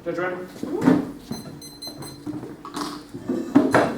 Judge ready?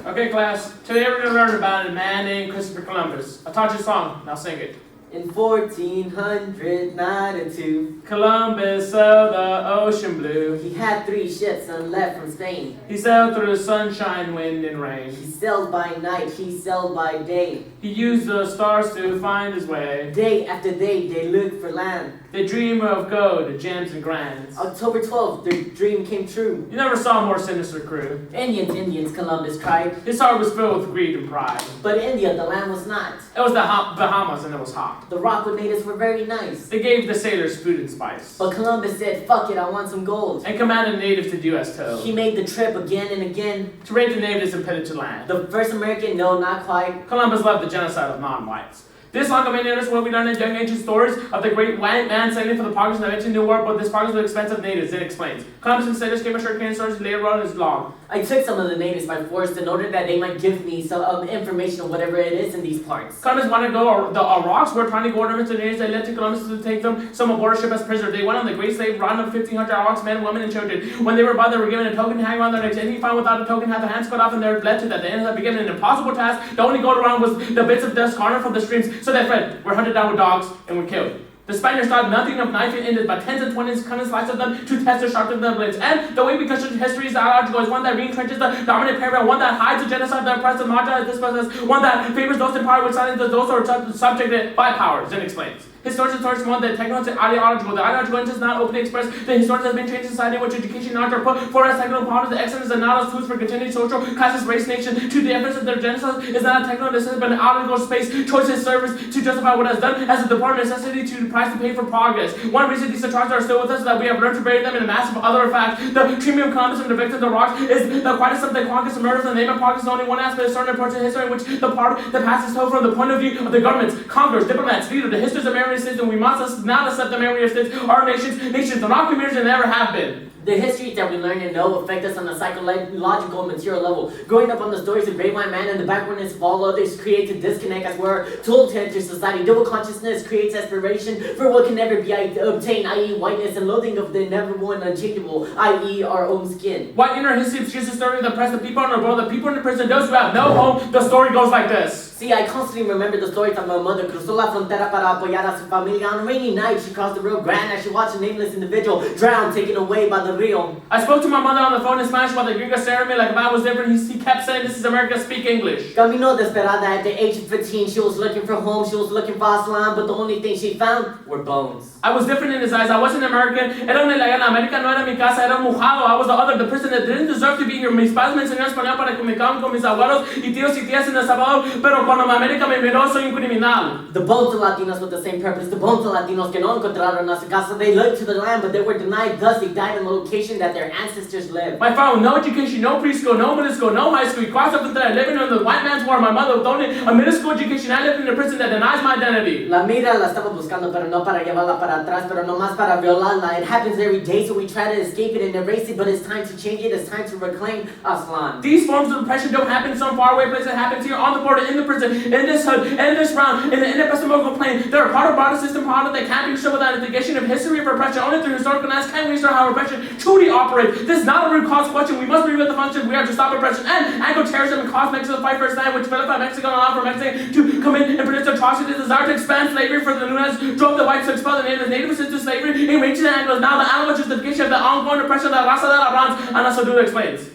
Okay, class. Today we're going to learn about a man named Christopher Columbus. I taught you a song. Now sing it. In 1492, Columbus sailed the ocean blue. he had 3 ships and left from Spain. He sailed through the sunshine, wind, and rain. He sailed by night, he sailed by day. He used the stars to find his way. Day after day, they looked for land. They dream of gold, gems, and grands. October 12th, their dream came true. You never saw a more sinister crew. Indians, Columbus cried. His heart was filled with greed and pride. But India, the land was not. It was the Bahamas, and it was hot. The Rockwood natives were very nice. They gave the sailors food and spice. But Columbus said, fuck it, I want some gold. And commanded the natives to do as told. He made the trip again and again. To raid the natives and pillage the land. The first American, no, not quite. Columbus led the genocide of non-whites. This long coming is where we learn in young ancient stories of the great white man sailing for the progress of the ancient New World, but this progress was expensive natives. It explains. Columbus and sailors came ashore carrying stories later on his log. I took some of the natives by force in order that they might give me some information on whatever it is in these parts. Columbus wanted to go, the rocks were trying to go ornaments to the natives. They led to Columbus to take them some aboard a ship as prisoners. They went on the great slave run of 1,500 rocks, men, women, and children. When they were bought, they were given a token to hang around their necks. Any found without a token had their hands cut off and they were bled to death. They ended up being given an impossible task. The only goal around was the bits of dust garnered from the streams. So they fled, were hunted down with dogs, and were killed. The Spaniards thought nothing of knife ended, but 10s and 20s cutting slices of them to test their sharpness of their blades. And the way we construct history is ideological is one that re-entrenches the dominant paradigm, one that hides the genocide that oppressed and marginalized this process, one that favors those in power which silences those who are subjugated by powers, and explains. Historians want the technical and ideological. The ideological interest is not openly expressed. The historians has been changed society in which education and knowledge are put forward as technical problems, the excellence and not as tools for continued social, classes, race, nation. To the efforts of their genocide is not a technical necessity, but an ideological space, choices, service to justify what has done as a department necessity to the price to pay for progress. One reason these atrocities are still with us is that we have learned to bury them in a massive other fact. The treatment of Columbus and the victims of the rocks is the quietest of the conquest and murders in the name of progress is only one aspect of certain parts of history in which the part that passes told from the point of view of the governments, conquerors, diplomats, leaders, the histories of American states, and we must not accept the memory of states, our nations are not communities and never have been. The histories that we learn and know affect us on a psychological and material level. Growing up on the stories of great white man and the backwardness of all others creates a disconnect as we're told to enter society. Double consciousness creates aspiration for what can never be obtained, i.e. whiteness, and loathing of the inevitable and unchangeable, i.e. our own skin. White inner history is just the story of the oppressed, the people in the world, the people in the prison, those who have no home. The story goes like this. See, I constantly remember the stories of my mother. Cruzó la frontera para apoyar a su familia. On a rainy night, she crossed the Rio Grande as she watched a nameless individual drown, taken away by the Rio. I spoke to my mother on the phone in Spanish while the Gringo stared at me like if I was different. He kept saying, "This is America, speak English." Caminó desesperada. At the age of 15, she was looking for home, she was looking for asylum, but the only thing she found were bones. I was different in his eyes. I wasn't American. Era una ilegal. América no era mi casa. Era mojado. I was the other, the person that didn't deserve to be here. Mis padres me enseñaron español para comunicarme con mis abuelos y tíos y tías en El Salvador, pero cuando América me miró, soy un criminal. The bones of Latinos with the same purpose. The bones of Latinos que no encontraron a su casa. They looked to the land, but they were denied. Thus, they died in the location that their ancestors lived. My father, no education, no preschool, no middle school, no high school. He crossed up into that living under the white man's war. My mother with only a middle school education. I lived in a prison that denies my identity. La mira la estaba buscando, pero no para llevarla para atrás, pero no más para violarla. It happens every day, so we try to escape it and erase it, but it's time to change it. It's time to reclaim Aslan. These forms of oppression don't happen in some faraway place. It happens here on the border, in the prison, in this hood, in this round, in the inestimable plain. They're a part of our system, part of that can't be shown without investigation of history of oppression. Only through historical analysis can we restore how oppression truly operates. This is not a root cause question. We must reveal the function. We are to stop oppression and anti-terrorism and cause Mexico to fight for its land, which vilified Mexico and allowed for Mexico to come in and produce atrocities. The desire to expand slavery for the Nunes drove the whites to expel the natives into slavery in ancient Anglos. Now the animal justification of the ongoing oppression of the Raza de la Bronze, and also Duda explains.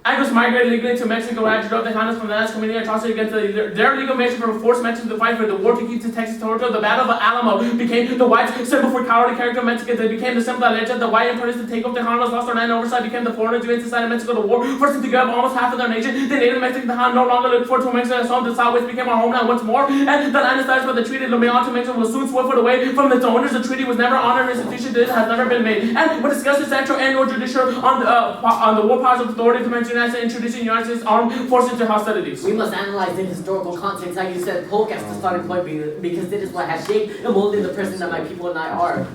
Anglos migrated legally to Mexico and drove the Hannas from the last committing atrocity against their legal mission for forced Mexicans to fight for the war to keep to Texas territory. The Battle of Alamo became the whites' symbol for cowardly character of Mexicans. They became the symbol that led to the white importers to take over the Hannos, lost their land oversight, became the foreigners who inside of Mexico to war, forced them to give up almost half of their nation. The native Mexicans no longer looked forward to Mexico as home. The Southwest became our homeland once more, and the land established by the treaty of to Mexico was soon swept away from its owners. The treaty was never honored, and institution that has never been made. And we discussed the central annual judicial on the war powers of authority to mention as introducing United States armed forces into hostilities. We must analyze the historical context, like you said, Polk as the starting point, because this is what has shaped and molded the person that my people and I are.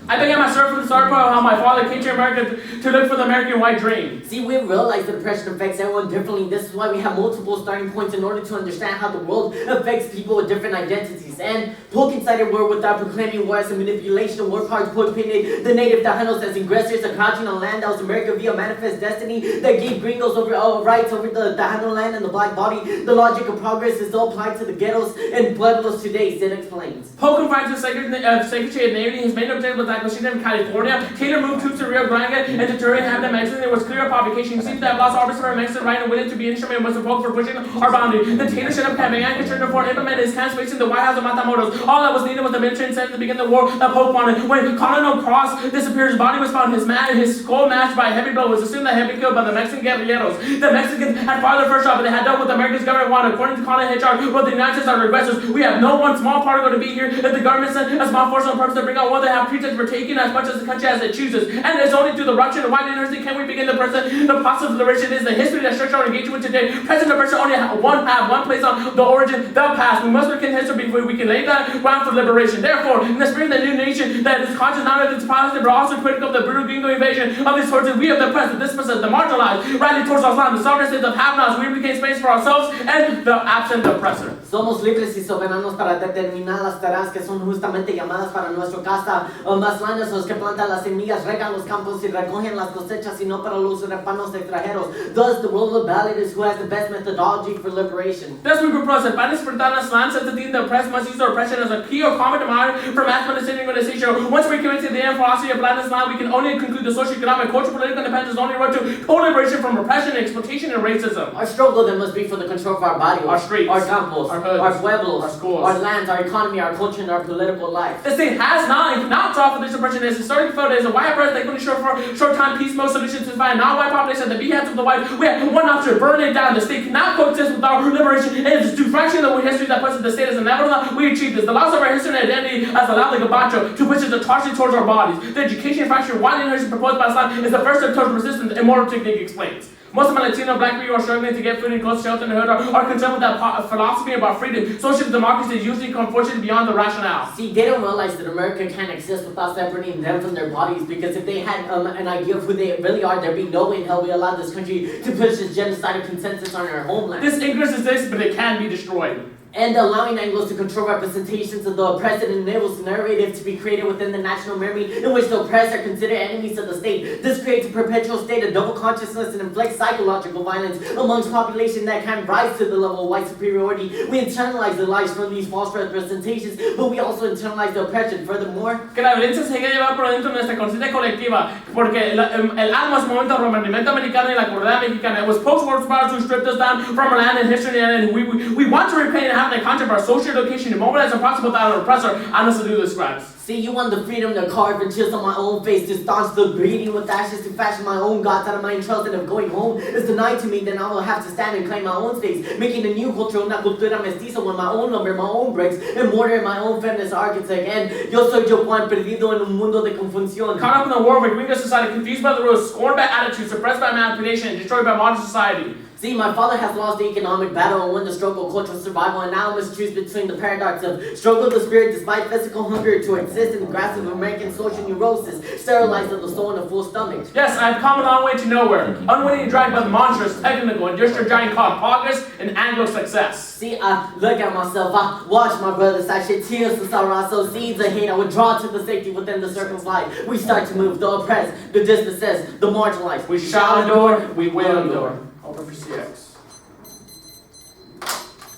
I began my story from the start about how my father came to America to look for the American white dream. See, we realize the depression affects everyone differently. This is why we have multiple starting points in order to understand how the world affects people with different identities. And Polk incited war without proclaiming war as a manipulation of war cards. Polk painted the native Tejanos as aggressors, crouching on land that was America via manifest destiny that gave gringos rights over the Tejano land and the black body. The logic of progress is still applied to the ghettos and pueblos today, Sid explains. Polk confined to the Secretary of Navy. His main objective was acquisition in California. Taylor moved troops to Rio Grande and to Turrialba, Mexico. There was clear provocation. He seems to have lost all respect for Mexican right and willing to be an instrument in Mr. Polk for pushing our boundary. The Taylor should have began construction for implemented his camp space in the White House of Matamoros. All that was needed was the military incentive to begin the war that Polk wanted. When Colonel Cross disappeared, his body was found. His skull mashed by a heavy blow. It was assumed that he had been killed by the Mexican guerrilleros. The Mexicans had fired their first shot, but they had done what the American government wanted. According to Colonel Hitchard, wrote the United States are regressors. We have no one small particle to be here. If the government sent a small force on purpose to bring out what they have pretext for taking as much as the country as it chooses. And it's only through the rupture of white university can we begin the process. The process of liberation is the history that structures our engagement today. Present liberation only have one place on the origin, the past. We must begin history before we can lay that ground for liberation. Therefore, in the spirit of the new nation that is conscious not of its positive but also critical of the brutal gringo invasion of these forces, we of the present, dispossessed, the marginalized, rallied towards our land, the sovereign states of have-nots. We became space for ourselves and the absent oppressor. Somos libres y soberanos para determinar las tareas que son justamente llamadas para nuestra casa. Más lanas los que plantan las semillas, regan los campos y recogen las cosechas, y no para los repanos extranjeros. Thus, the role of the ballot is who has the best methodology for liberation. Thus, we propose that Spanish Pertanas land says that the oppressed must use their oppression as a key or common demand for mass organization. Once we commit to the end philosophy of Platinus land, we can only conclude the social, economic, cultural, political independence is only road to total liberation from oppression, exploitation, and racism. Our struggle then must be for the control of our body, our streets, our campos, our hoods, our pueblos, our schools, our lands, our economy, our culture, and our political life. The state has not and cannot solve this oppression. It is historically felt as a white oppressor that couldn't show for short-time piecemeal solutions to find non-white population at the behest of the white. We have one option: burn it down. The state cannot coexist with our liberation. It is due fraction of the history that puts the state as inevitable. We achieved this. The loss of our history and identity has allowed the gabacho to push the torsion towards our bodies. The education fracture widely inheritance proposed by Islam is the first step towards resistance, and moral technique explains. Most of my Latino black people are struggling to get food and clothes, shelter, and hood are concerned with that philosophy about freedom. Social democracy is usually unfortunately beyond the rationale. See, they don't realize that America can't exist without separating them from their bodies, because if they had an idea of who they really are, there'd be no way in hell we allowed this country to push this genocidal consensus on our homeland. This ignorance exists, but it can be destroyed. And allowing Anglos to control representations of the oppressed enables a narrative to be created within the national memory in which the oppressed are considered enemies of the state. This creates a perpetual state of double consciousness and inflicts psychological violence amongst population that can rise to the level of white superiority. We internalize the lies from these false representations, but we also internalize the oppression. Furthermore, que la violencia se haya llevado por dentro de nuestra conciencia colectiva, porque el alma es un momento del rompimiento americano y la comunidad mexicana. It was post-war powers who stripped us down from our land and history, and we want to reclaim and have the concept of our social education and mobilize and possible without an oppressor. Honestly, do this, scribes. See, you want the freedom to carve and chisel my own face, to staunch the breeding with ashes, to fashion my own gods out of my entrails, and if going home is denied to me, then I will have to stand and claim my own space, making a new culture, una cultura mestiza, with my own lumber, my own bricks, and mortar, and my own feminist architect. And yo soy yo Juan, perdido en un mundo de confusión. Caught up in the war of a gringo society, confused by the rules, scorned by attitude, suppressed by manipulation, and destroyed by modern society. See, my father has lost the economic battle and won the struggle of cultural survival, and now I must choose between the paradox of struggle of the spirit despite physical hunger to exist in the grasp of American social neurosis, sterilized of the soul in a full stomach. Yes, I have come a long way to nowhere, unwittingly dragged by the monstrous, technical, industrial giant called progress and Anglo success. See, I look at myself, I watch my brothers, I shed tears to sorrow, I sow seeds of hate, I withdraw to the safety within the circle's life. We start to move the oppressed, the dispossessed, the marginalized. We shall endure, we will endure. Open for CX.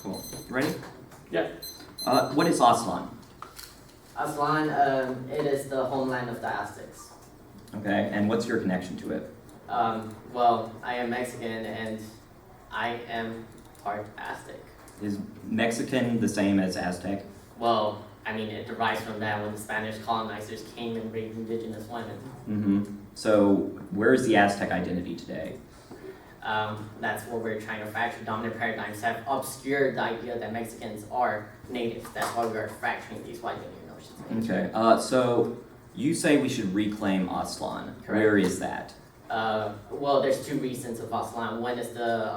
Cool. You ready? Yeah. What is Aslan? Aslan, it is the homeland of the Aztecs. Okay, and what's your connection to it? Well, I am Mexican and I am part Aztec. Is Mexican the same as Aztec? Well, I mean, it derives from that when the Spanish colonizers came and raped indigenous women. Mm-hmm. So, where is the Aztec identity today? That's what we're trying to fracture. Dominant paradigms have obscured the idea that Mexicans are natives. That's why we are fracturing these white linear notions. Okay, so you say we should reclaim Aslan. Correct. Where is that? Well, there's two reasons of Aslan. One is the,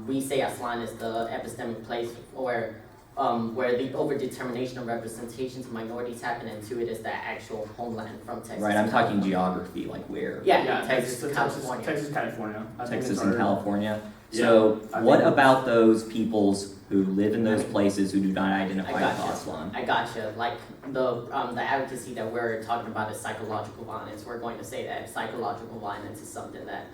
we say Aslan is the epistemic place where where the overdetermination of representation to minorities happen, and two, it is the actual homeland from Texas. Right, I'm talking geography, like where? Yeah, Texas, California. California. I think Texas it's and our- California. Yeah, So I what think- about those peoples who live in those places who do not identify with gotcha. Aslan? I gotcha. Like the advocacy that we're talking about is psychological violence. We're going to say that psychological violence is something that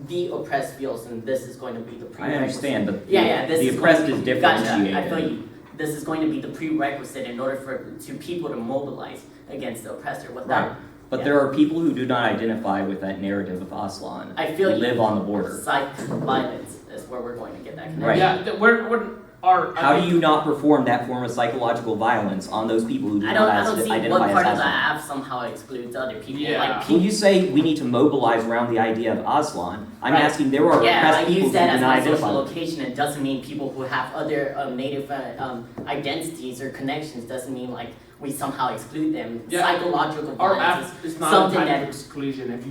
the oppressed feels, and this is going to be the I prerequisite. understand, but This the is oppressed going is to be, differentiated. Gotcha. I feel you. This is going to be the prerequisite in order for people to mobilize against the oppressor. Without, Right. But yeah. there are people who do not identify with that narrative of Aslan. I feel who you. live on the border. Psych violence is where we're going to get that connection. Right. Yeah, How do you not perform that form of psychological violence on those people who do I not don't see what identify part as of the Aslan? app somehow excludes other people. Yeah. Like When you say we need to mobilize around the idea of Aslan, I'm Right. asking there are yeah, oppressed I people use who that do as not my social identify. location. It doesn't mean people who have other native identities or connections. Doesn't mean like we somehow exclude them. Yeah. Psychological Our violence app is not something a type that- of exclusion. If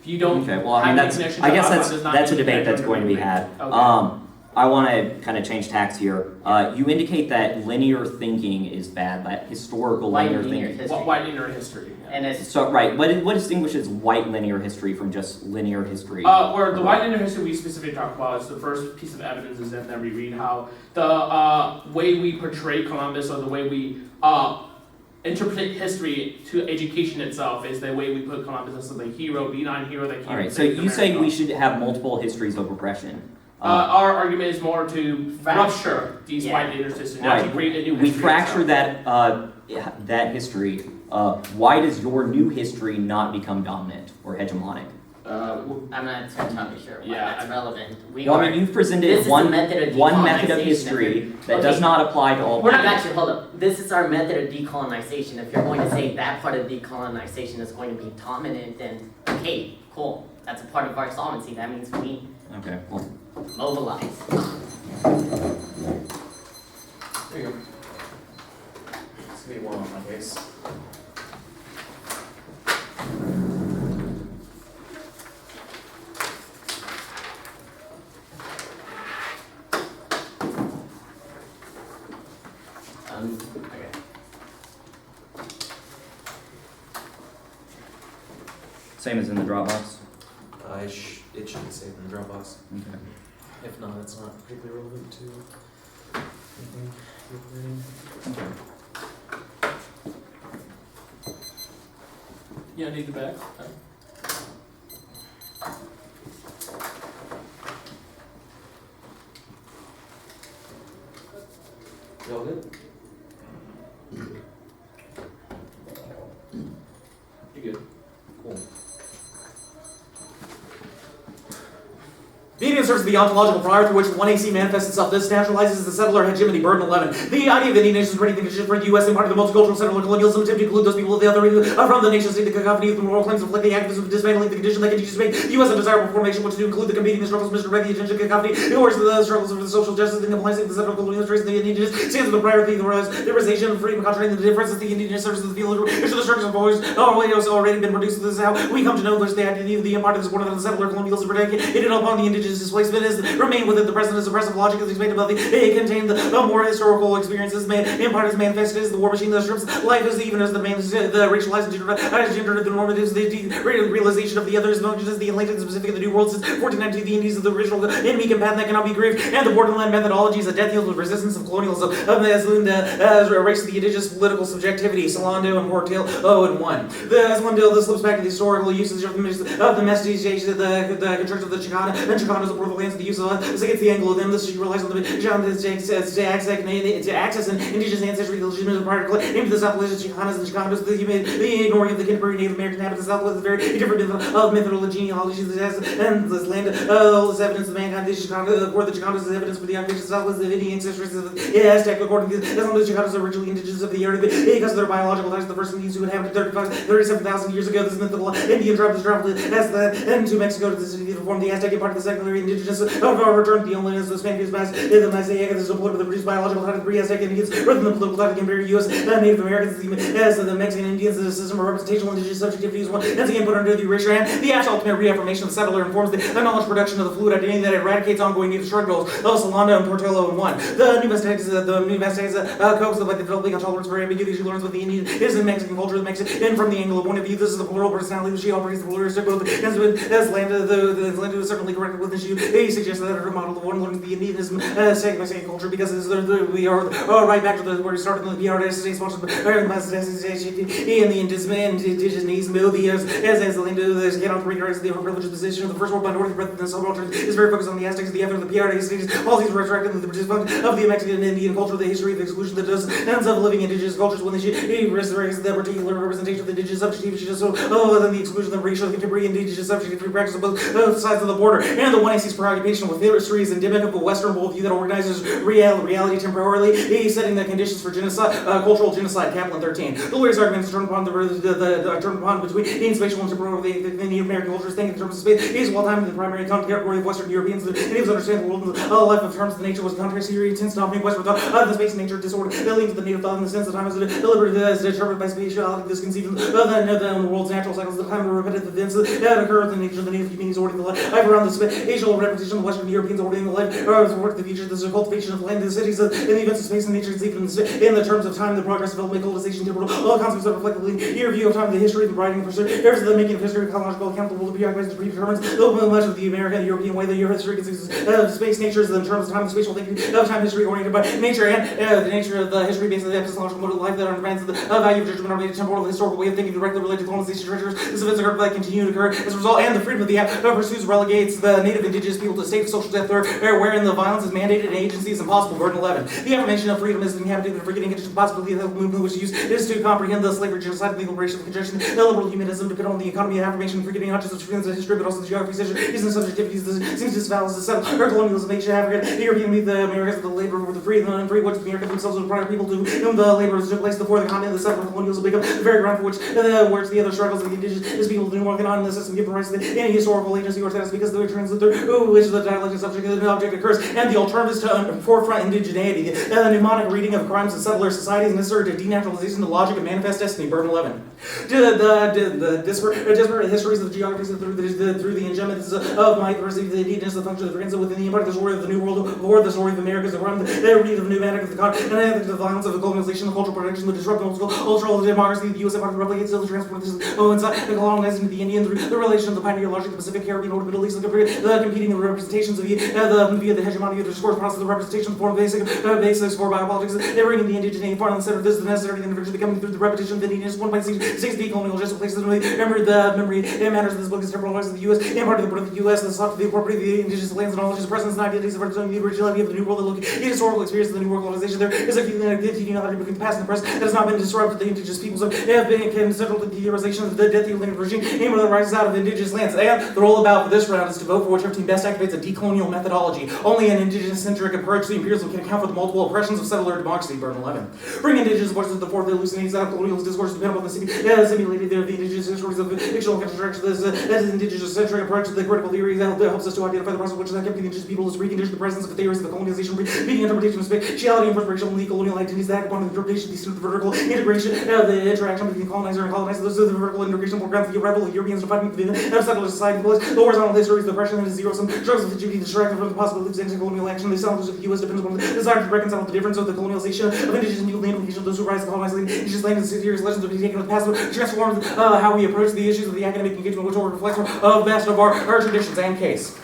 you don't Okay, well, I mean, have any that's, connection I to guess Aslan, that's, does not that's a mean debate that that's you're going to be moving. had. Okay. I want to kind of change tacks here. You indicate that linear thinking is bad, that historical White linear linear thinking. history. White linear history. Yeah. and it's So, right, what distinguishes white linear history from just linear history? Where the white linear history we specifically talk about is the first piece of evidence is that we read how the way we portray Columbus or the way we interpret history to education itself is the way we put Columbus as the hero, be non-hero that came. All right, and so saved you say America. we should have multiple histories of oppression. Our argument is more to Fact. rupture these Yeah. white linear systems, not to Right, create a new we history fracture itself. that history. Why does your new history not become dominant or hegemonic? I'm not entirely sure why Yeah, that's relevant. We No, I are- mean, you've This presented is one a method of method of decolonization. history that Okay. does not apply to all We're I not- got you, hold up. This is our method of decolonization. If you're going to say that part of decolonization is going to be dominant, then okay, cool. That's a part of our solvency. That means we Okay, well, mobilize. There you go. It's gonna be warm on my face. Okay. same as in the Dropbox. It should be saved in the Dropbox. Okay. If not, it's not particularly relevant to anything you're learning. Yeah, I need the back. You all good? You good? Cool. The Indian serves as the ontological prior through which 1AC manifests itself. This naturalizes the settler hegemony, burden 11. The idea of Indian nations for anything conditions for the U.S. and part of the multicultural settler colonialism attempt to include those people of the other from the nation state. The cacophony of the moral claims reflect the activism of dismantling the condition that continues to make the U.S. a desirable formation, which to include the competing struggles, misdirect the attention cacophony, in words of the struggles for the social justice, the compliance of the settler colonialist race, the indigenous stands for the priority of the liberalization of freedom, contrasting the differences the indigenous services of the field, which the structures have already been reduced. This is how we come to know there's the identity of the empire that is born of the settler colonialism predicated upon the indigenous displacement is remain within the present oppressive logic of the expanded ability. It contained the more historical experiences. Empire is manifested as the war machine that strips life as even as the racialized gender, the normatives, the realization of the others, not just the Atlantic, the Pacific, and the New World since 1492. The Indies of the original enemy combatant that cannot be grieved, and the borderland methodologies of death yield with resistance of colonialism as a race of the indigenous political subjectivity. Salando and Portail 0 and 1. The Aslandil, this slips back to the historical usage of the mestiization, the construction of the Chicana, and Chicanos, the borderlands, the use of against the Anglo them. This relies on the to access an indigenous ancestry, the legitimate particle into the Southwest Chicanas and Chicanos, the ignoring of the contemporary Native American inhabitants of the Southwest, very different mythology, genealogies, and this land, all this evidence of mankind, the Chicanos, for the Chicanos is evidence for the Indigenous Southwest, the Indian ancestors of the Aztec, according to as long as the Chicanos are originally indigenous of the area, because of their biological ties, the first Indians who inhabited 37,000 years ago, this mythical Indian tribe was traveled as the into Mexico to the city to form the Aztec Empire, the second the indigenous of our return to the only the Spanish mass in the Messiah is deployed with the British biological type of pre-Aztec Indians rather than the political type of imperial U.S. Native Americans as the Mexican Indians. The system of representational indigenous subjectivity is once again put under the erasure and the actual ultimate reaffirmation of the settler informs the knowledge production of the fluid identity that eradicates ongoing native struggles of Solano and Portola in one. The New Mestiques copes with the developing intolerance for ambiguity. She learns what the Indian is in Mexican culture, the Mexican, and from the angle of point of view, this is the plural personality that she operates the pluralistic both as land is certainly correct within she. He suggests that her model of one learns the Indianism Mexican culture because we are right back to where we started in the PRS sponsored and the indigenous movie as the land of the cannot recognize the privileged position of the first world minority rather than subaltern is very focused on the Aztecs, the effort of the PRS stages, policies resurrecting the British of the Mexican and Indian culture, the history of the exclusion that does ends of living indigenous cultures when he resurrects the particular representation of the indigenous subjectivity, which is so than the exclusion of racial contemporary indigenous subjectivity practice on both sides of the border, and the one AC's preoccupation with history is endemic of a Western worldview that organizes reality temporarily. He's setting the conditions for genocide, cultural genocide. Kaplan 13. The lawyer's arguments turn upon turn upon between spatial and temporal the Native American cultures think in terms of space. He's well timed in the primary category of Western Europeans. The natives understand the world in the life of terms. The nature was the contrary theory tends to dominate Western thought. The space and nature disorder leading to the native thought in the sense that time is deliberate as determined by spatiality. This conceived of the world's natural cycles. The time of repetitive events that occur in the nature of the native communities ordering the life. I've around the spatial repetition of Western Europeans ordering the life work the future. This is a cultivation of land in the cities in the events of space and nature conceived in the terms of time, the progress of development, colonization, temporal, all concepts that reflect your view of time, the history, the writing, there's the making of history, chronological account, the world of preoccupies predetermines the much of the American and European way that your history consists of space natures in terms of time, the spatial thinking of time history oriented by nature and the nature of the history based on the epistemological mode of life that understands the value of judgment or the temporal, the historical way of thinking directly related to colonization treasures. This events occur that continue to occur as a result, and the freedom of the act pursues relegates the native indigenous people to a state of social death wherein the violence is mandated and agency is impossible. Burden 11. The affirmation of freedom is inhabited and forgetting condition possibility of the movement which is used is to comprehend the slavery, genocide, legal liberation of conjunction, the liberal humanism depend on the economy of affirmation, forgetting not just the history but also the geography, is the subjectivities, the seems disvalid, the settled, or colonialism, Asia, Africa, the European, the Americans, the labor were the free and the unfree, which the Americans themselves were the prior people to whom the labor was took place before the continent, the settled colonialism become the very ground for which the other struggles of the indigenous people do working on in the system give rise to any historical agency or status because they translate which the dialect is subject the object occurs, and the alternative is to forefront indigeneity, the mnemonic reading of crimes in settler societies necessary to denaturalization the logic of manifest destiny. Burden 11. The disparate histories of the geographies through the engendments of my diversity, the indigenous, the function of the friends within the empire, the story of the New World War, the story of the Americas, the run, the read of the new manic of the continent, and the violence of the colonization, the cultural protection, the disruption of cultural democracy, the U.S. Empire, the replicates the transport, inside the colonizing the Indian, the relation of the pioneer logic, the Pacific, Caribbean, or Middle East, the competing representations of via the hegemony of the discourse process, the representation form basics for biopolitics, they bring in the indigeneity part of the center. This is the necessary individual becoming through the repetition of the indigenous 1.6 decolonial just places the memory and manners of this book is temporalized of the U.S. and part of the birth of the U.S. the sought to the property of the indigenous lands and knowledge, presence and identities of the originality of the New World, the historical experience of the New World colonization. There is a continuity between the past and the present that has not been disrupted. The indigenous peoples have been central to the theorization of the death dealing regime, aim that rises out of indigenous lands. And the role about for this round is to vote for whichever team best activates a decolonial methodology. Only an indigenous-centric approach to imperialism can account for the multiple oppressions of settler democracy. Burden 11. Bring indigenous voices to the fore, the hallucinations out of colonial discourse depend upon the simulated the indigenous histories of fictional construction. This indigenous-centric approach to the critical theory that helps us to identify the process which has kept the indigenous people to recondition the presence of the theories of the colonization, meaning interpretation of spatiality and incorporation of the colonial identities that act upon the interpretation of the vertical integration of the interaction between colonizer and colonizer. Those are the vertical integration will grant the arrival of Europeans defining the settler society, the horizontal histories, the oppression and the zero-sum struggles of the duty distracted from the possibilities of anti-colonial action. The settlers of the U.S. depends upon the desire to reconcile the difference of the colonialization of indigenous and new land implication of those who rise to colonize indigenous land and serious lessons to be taken with the past, transform how we approach the issues of the academic engagement, which will reflect the best of our traditions and case.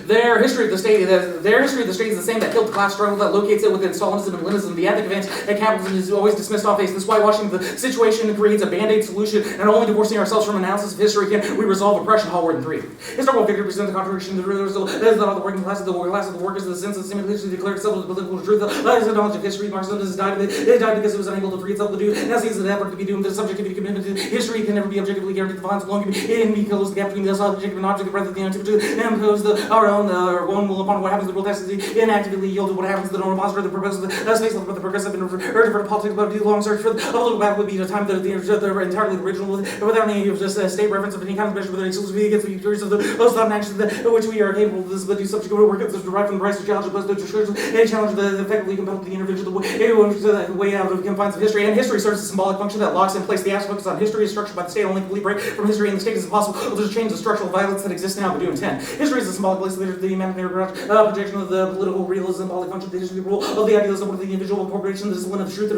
Their history of the state is the same that killed the class struggle that locates it within Stalinism and Leninism. The ethic event that capitalism is always dismissed off face. This is why washing the situation creates a band-aid solution, and only divorcing ourselves from analysis of history can we resolve oppression. Hallward 3. Historical figure presents the contradiction. That is not the working class of the workers, the sense of simulation declared itself as political truth. That is the knowledge of history. Marxism has died. It died because it was unable to free itself to do. Now sees the effort to be doomed. The subjectivity commitment to history can never be objectively guaranteed. The violence alone can be closed the gap between the subjective and objective, rather than the antipathy and impose the our own will upon what happens to the world has to inactively yield to what happens to the normal posture of the purpose of the space of the progressive and urge for politics, but a long search for the political battle would be a time that the entirely original without any of just state reference of any kind of measure whether exclusively against the theories of those thought and actions which we are capable of this, but do subject to work that's derived from the rise of challenge opposed to discussion and challenge that effectively compelled the individual the way out of the confines of history. And history serves as a symbolic function that locks in place the aspects on history is structured by the state only fully break from history and the state is impossible to change the structural violence that exists now but do intend. History is a symbolic place of the imaginary projection of the political realism, symbolic function, the history rule of the idealism of the individual incorporation, the discipline of truth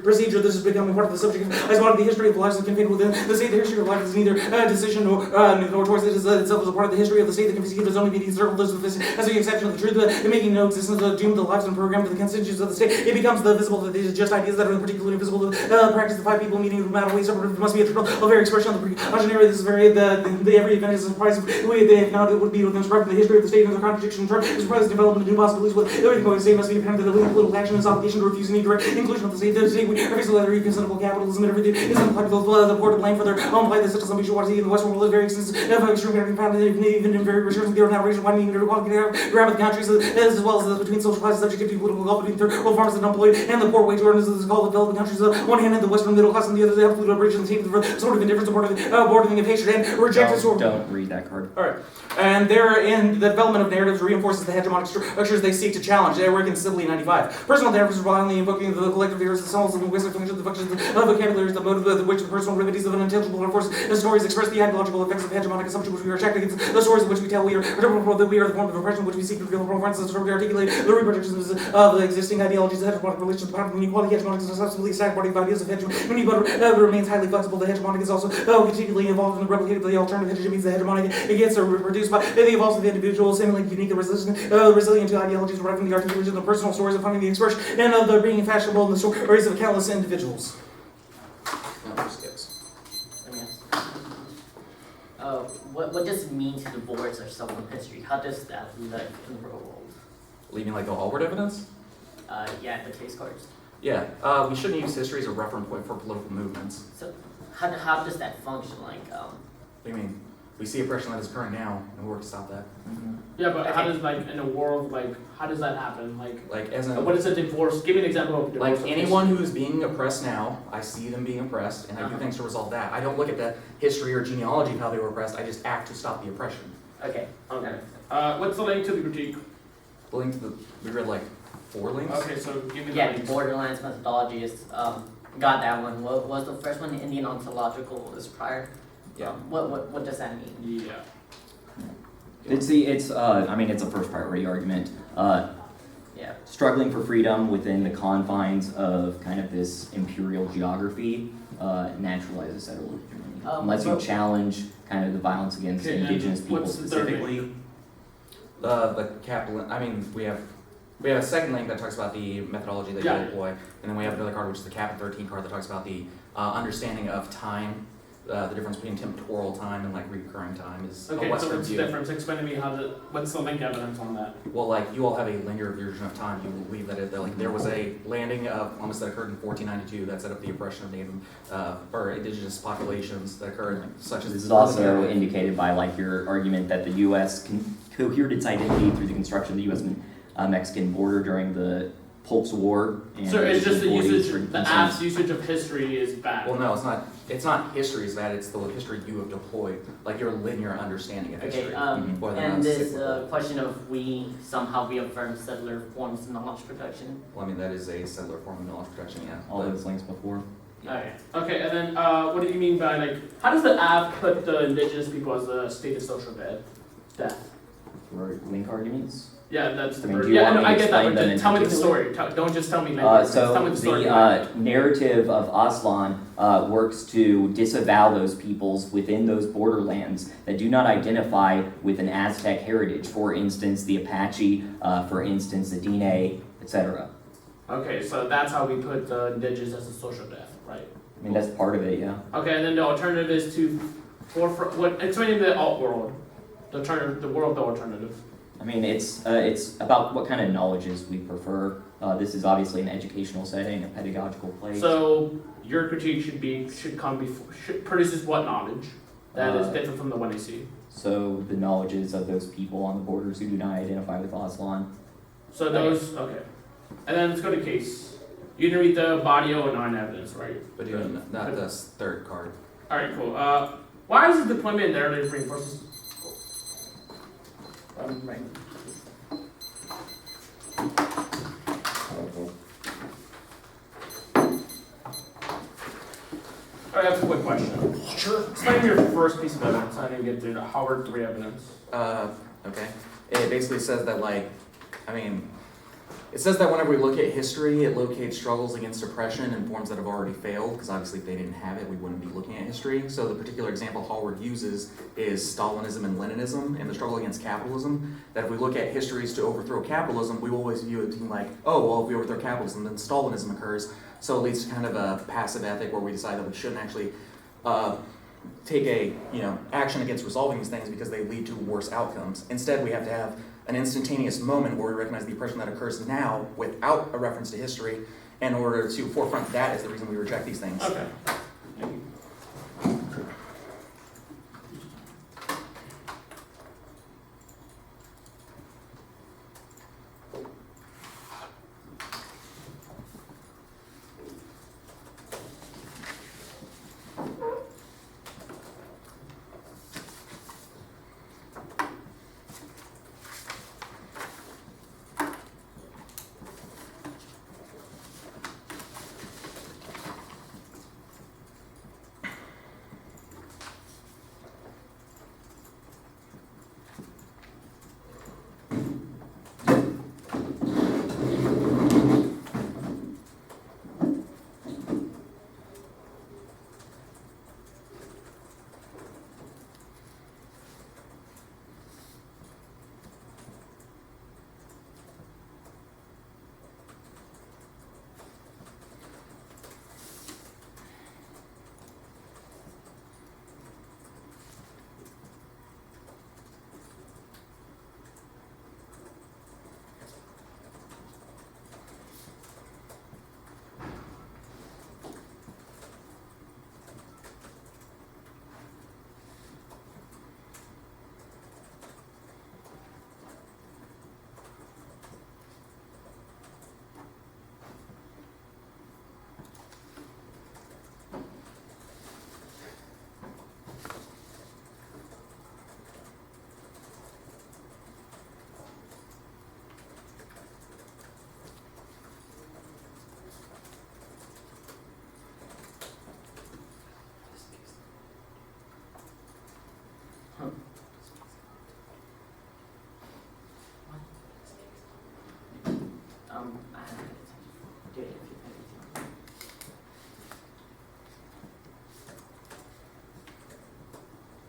procedure. This is becoming part of the subject as part of the history of the lives that contained within the state. The history of life is neither decision nor choice. It is itself as a part of the history of the state that can be seen as only being circled as the exception of the truth, in making no existence of doom the lives and program to the constituents of the state. It becomes the visible that these are just ideas that are particularly visible to the practice of five people meeting from out of ways separate must be a very expression of the pre-congenary. This is very the every event is a surprise. If not, it would be within describing the history of the state and the contradiction term is surprise development of new possibilities with everything going to say must be apparent that the political action is obligation to refuse any direct inclusion of the state. The state every single other reconsiderable capitalism and everything is implied the poor to blame for their own plight. The such as some issue in the Western world is very extensive, extremely found even in very restrictions the narration widening inequality around the countries as well as between social classes subject to political gulf between third world farmers and unemployed and the poor wage earners as called developing countries. One hand and the Western middle class and the other the absolute abridged and the sort of indifference borderline of hatred and rejected sort of. Don't read that card. All right. And therein, the development of narratives reinforces the hegemonic structures they seek to challenge. They work in Sibley 95. Personal narratives rely on the invoking of the collective ears, the symbols, the linguistic functions, the functions of vocabularies, the motive of which the personal remedies of an intelligible force. The stories express the ideological effects of hegemonic assumption which we are checked against. The stories in which we tell we are that we are the form of oppression which we seek to reveal the forms of we articulate the reproductions of the existing ideologies of hegemonic relations, power and inequality. Hegemonic is substantially stacked body of ideas of hegemony, but remains highly flexible. The hegemonic is also continually involved in the replicated the alternative hegemony. The hegemonic it gets reproduced by the evolves of the individual, seemingly unique and resilient to ideologies derived from the articulation of personal stories of finding the expression and of the being fashionable in the stories of countless individuals. What does it mean to divorce ourselves from history? How does that look in the real world? Leaving like the Allward evidence? Yeah, the case cards. Yeah, we shouldn't use history as a reference point for political movements. So how does that function? Like, What do you mean? We see oppression that is occurring now, and we work to stop that. Yeah, but Okay. how does like in a world like how does that happen? Like as in, What is a divorce? Give me an example of divorce. like anyone who is being oppressed now, I see them being oppressed, and I do things to resolve that. I don't look at the history or genealogy of how they were oppressed. I just act to stop the oppression. okay. Okay. What's the link to the critique? The link to the we read like 4 links. Okay, so give me the Yeah, links. Borderlands methodology is got that one. What was the first one? Indian ontological is prior. Yeah. What does that mean? Yeah. I mean, it's a first priority argument. Yeah. Struggling for freedom within the confines of kind of this imperial geography naturalizes settler hegemony. Unless you challenge kind of the violence against Okay, and indigenous people what's the third specifically. The capital. I mean, we have a second link that talks about the methodology that you employ, and then we have another card which is the Cap 13 card that talks about the understanding of time. The difference between temporal time and like recurring time is Okay, a so Western what's the view. difference? Explain to me what's the link evidence on that? Well, like you all have a linear version of time. You believe that there was a landing of Columbus that occurred in 1492 that set up the oppression of Native or indigenous populations that occurred, such as This is also indicated by like your argument that the U.S. cohered its identity through the construction of the U.S. Mexican border during the Polk's War. And So it's just the 1840s, usage, for the instance. app's usage of history is bad. Well, no, it's not. It's not history is bad. It's the history you have deployed, like your linear understanding of history. Okay. more than And a this cyclical. question of we somehow reaffirm settler forms of knowledge production. Well, I mean that is a settler form of knowledge production. Yeah. All those links before. Okay. Okay, and then what do you mean by like how does the app put the indigenous people as the state of social death? For link arguments. Yeah, that's the I mean, word. do you Yeah, want no, me I to get that. explain But them just tell me the individually? story. Don't just tell me like tell me the story. Narrative of Aslan works to disavow those peoples within those borderlands that do not identify with an Aztec heritage. For instance, the Apache, for instance, the Diné, etc. Okay, so that's how we put the indigenous as a social death, right? I mean, that's part of it, yeah. Okay, and then the alternative is to what explaining the alt world. The alternative, the world, the alternative. I mean, it's about what kind of knowledges we prefer. This is obviously an educational setting, a pedagogical place. So your critique should produces what knowledge? that is different from the 1AC. So the knowledges of those people on the borders who do not identify with Aslan. So those, okay. And then let's go to case. You didn't read the body O and evidence, right? But even not the third card. Alright, cool. Why is the deployment narrative reinforces? Right. I have a quick question. Sure. Explain your first piece of evidence. I didn't get through the Howard 3 evidence. Okay. It basically says that, like, I mean, it says that whenever we look at history, it locates struggles against oppression in forms that have already failed, because obviously if they didn't have it, we wouldn't be looking at history. So the particular example Hallward uses is Stalinism and Leninism and the struggle against capitalism, that if we look at histories to overthrow capitalism, we will always view it being like, oh, well, if we overthrow capitalism, then Stalinism occurs. So it leads to kind of a passive ethic where we decide that we shouldn't actually take a action against resolving these things because they lead to worse outcomes. Instead, we have to have an instantaneous moment where we recognize the oppression that occurs now without a reference to history in order to forefront that as the reason we reject these things. Okay. Thank you.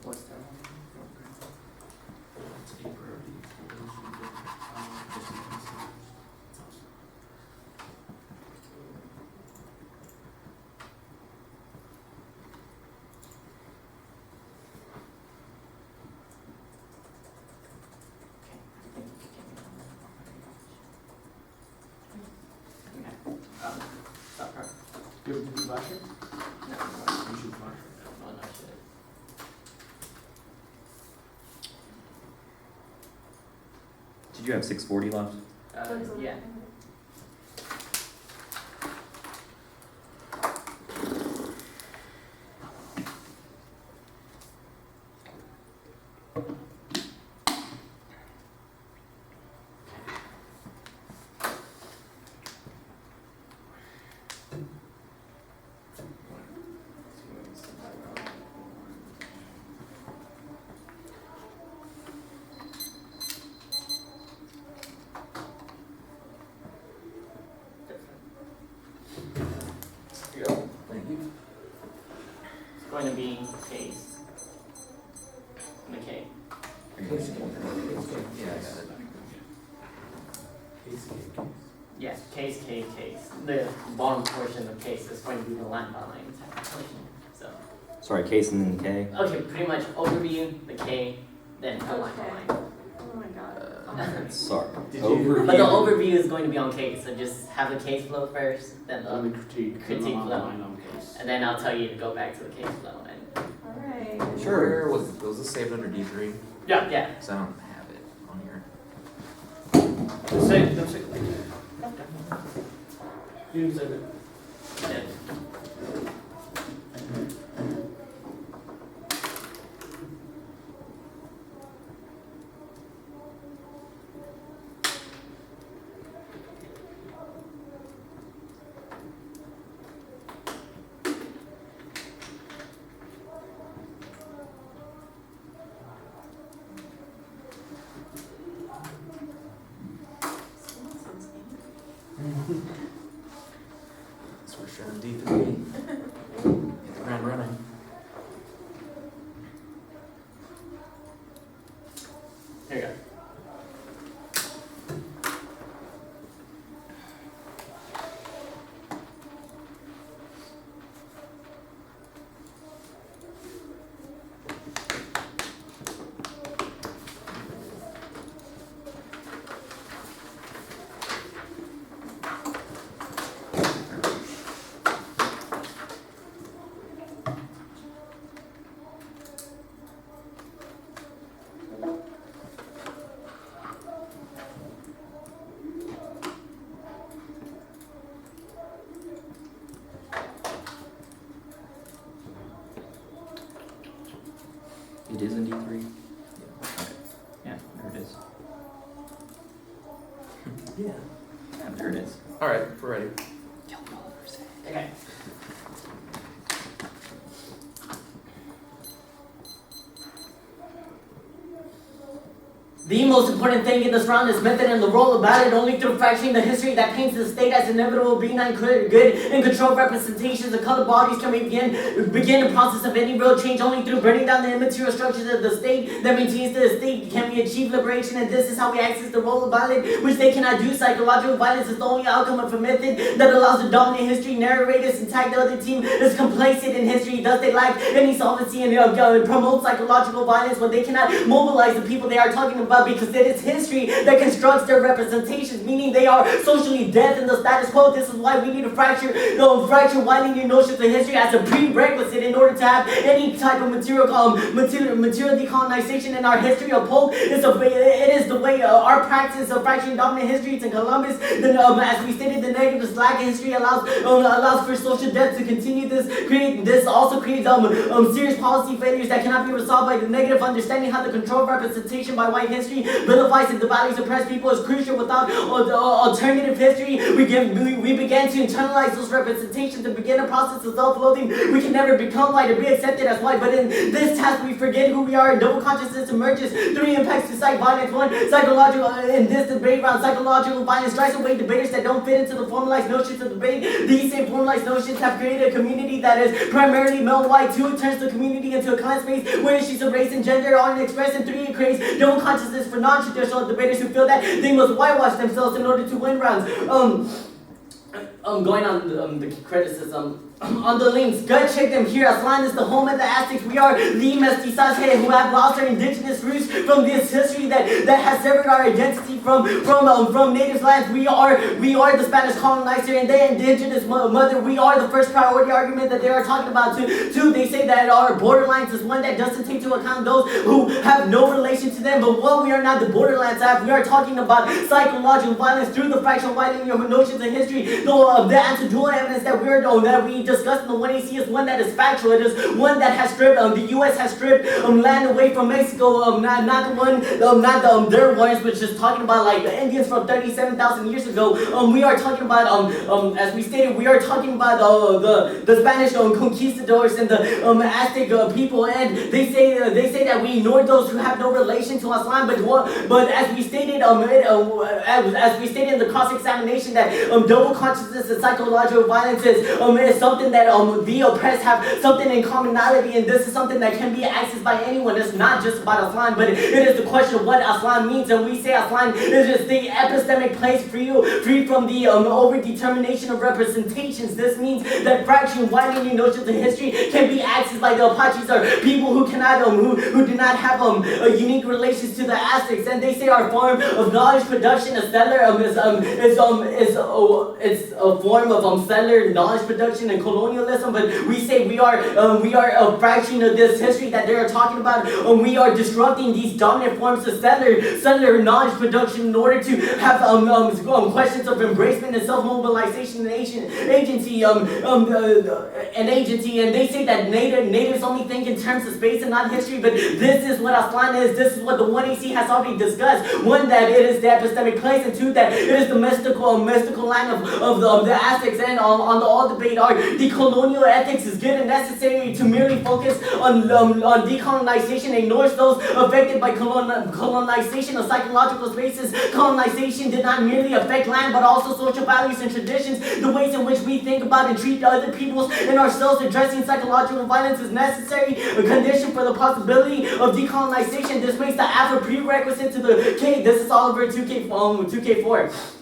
What's that? Stop her. You have to flash it? No, You should flash it. no, no shit. Did you have 640 left? Yeah. Thank you. It's going to be case. And the K. Yeah, I got it. Yes, case, case. The bottom portion of case is going to be the line by line type of portion. So, Sorry, case and then K. okay, pretty much overview, the K, then the line by Okay. line. Oh my god. Sorry. Did you- Overview. But the overview is going to be on case, so just have the case flow first, then Let me the, critique. Critique on flow. line on case. and then I'll tell you to go back to the case flow. And Alright. Sure. Where was this saved under D3? Yeah. Yeah. Because I don't have it on here. Let's say you can save it. Yeah. So we're showing D3. Hit the ground running. Here you go. It is in D3? Yeah, there it is. Yeah. Yeah, there it is. Alright, we're ready. Okay. The most important thing in this round is method and the role of ballot. Only through fracturing the history that paints the state as inevitable, benign, good, and controlled representations of colored bodies can we begin the process of any real change. Only through burning down the immaterial structures of the state that maintains the state can we achieve liberation. And this is how we access the role of ballot, which they cannot do. Psychological violence is the only outcome of a method that allows the dominant history narrators to attack the other team is complacent in history. Thus they lack any solvency and promote psychological violence when they cannot mobilize the people they are talking about, because it is history that constructs their representations, meaning they are socially dead in the status quo. This is why we need to fracture widening your notions of history as a prerequisite in order to have any type of material decolonization in our history of Polk. It is the way our practice of fracturing dominant histories in Columbus. As we stated, the negative slack history allows for social death to continue. This also creates serious policy failures that cannot be resolved by the negative understanding. How the controlled representation by white history vilifies and devalues oppressed people is crucial. Without alternative history, we began to internalize those representations and begin a process of self-loathing. We can never become white or be accepted as white, but in this task we forget who we are, and double consciousness emerges. 3 impacts to psych violence. 1, psychological. In this debate round, psychological violence drives away debaters that don't fit into the formalized notions of debate. These same formalized notions have created a community that is primarily male-white. 2, it turns the community into a class space where issues of race and gender are expressed. And 3, it creates double consciousness for non-traditional debaters who feel that they must whitewash themselves in order to win rounds. Going on the criticism. On the links, gut check them here. Aslan is the home of the Aztecs. We are the mestizos who have lost our indigenous roots from this history that has severed our identity from native lands. We are the Spanish colonizer and the indigenous mother. We are the first priority argument that they are talking about. Two, they say that our borderlands is one that doesn't take into account those who have no relation to them. But what we are not the borderlands have, we are talking about psychological violence through the fractional widening of notions of history. The anti-dual evidence that we discussed in the 1AC is one that is factual. It is one that has stripped, the U.S. has stripped land away from Mexico, not the one, not their ones, which is talking about like the Indians from 37,000 years ago. We are talking about, as we stated, we are talking about the Spanish conquistadors and the Aztec people, and they say that we ignore those who have no relation to Islam, but as we stated, as we stated in the cross-examination, that double consciousness and psychological violence is something that the oppressed have something in commonality, and this is something that can be accessed by anyone. It's not just about Islam, but it is the question of what Islam means, and we say Islam is just the epistemic place free from the overdetermination of representations. This means that fracturing widening notions of history can be accessed by the Apaches, or people who cannot, who do not have unique relations to the Aztecs, and they say our form of knowledge production, a settler, is a form of settler knowledge production and colonialism, but we say we are a fraction of this history that they are talking about. We are disrupting these dominant forms of settler knowledge production in order to have questions of embracement and self-mobilization and agency, and they say that natives only think in terms of space and not history, but this is what Aslan is, this is what the 1AC has already discussed. One, that it is the epistemic place, and two, that it is the mystical land of the Aztecs, and on the all debate are the colonial ethics is good and necessary to merely focus on decolonization, ignores those affected by colonization of psychological spaces. Colonization did not merely affect land, but also social values and traditions. The ways in which we think about and treat other peoples and ourselves. Addressing psychological violence is necessary, a condition for the possibility of decolonization. This makes the alpha prerequisite to the K. This is Oliver 2K4.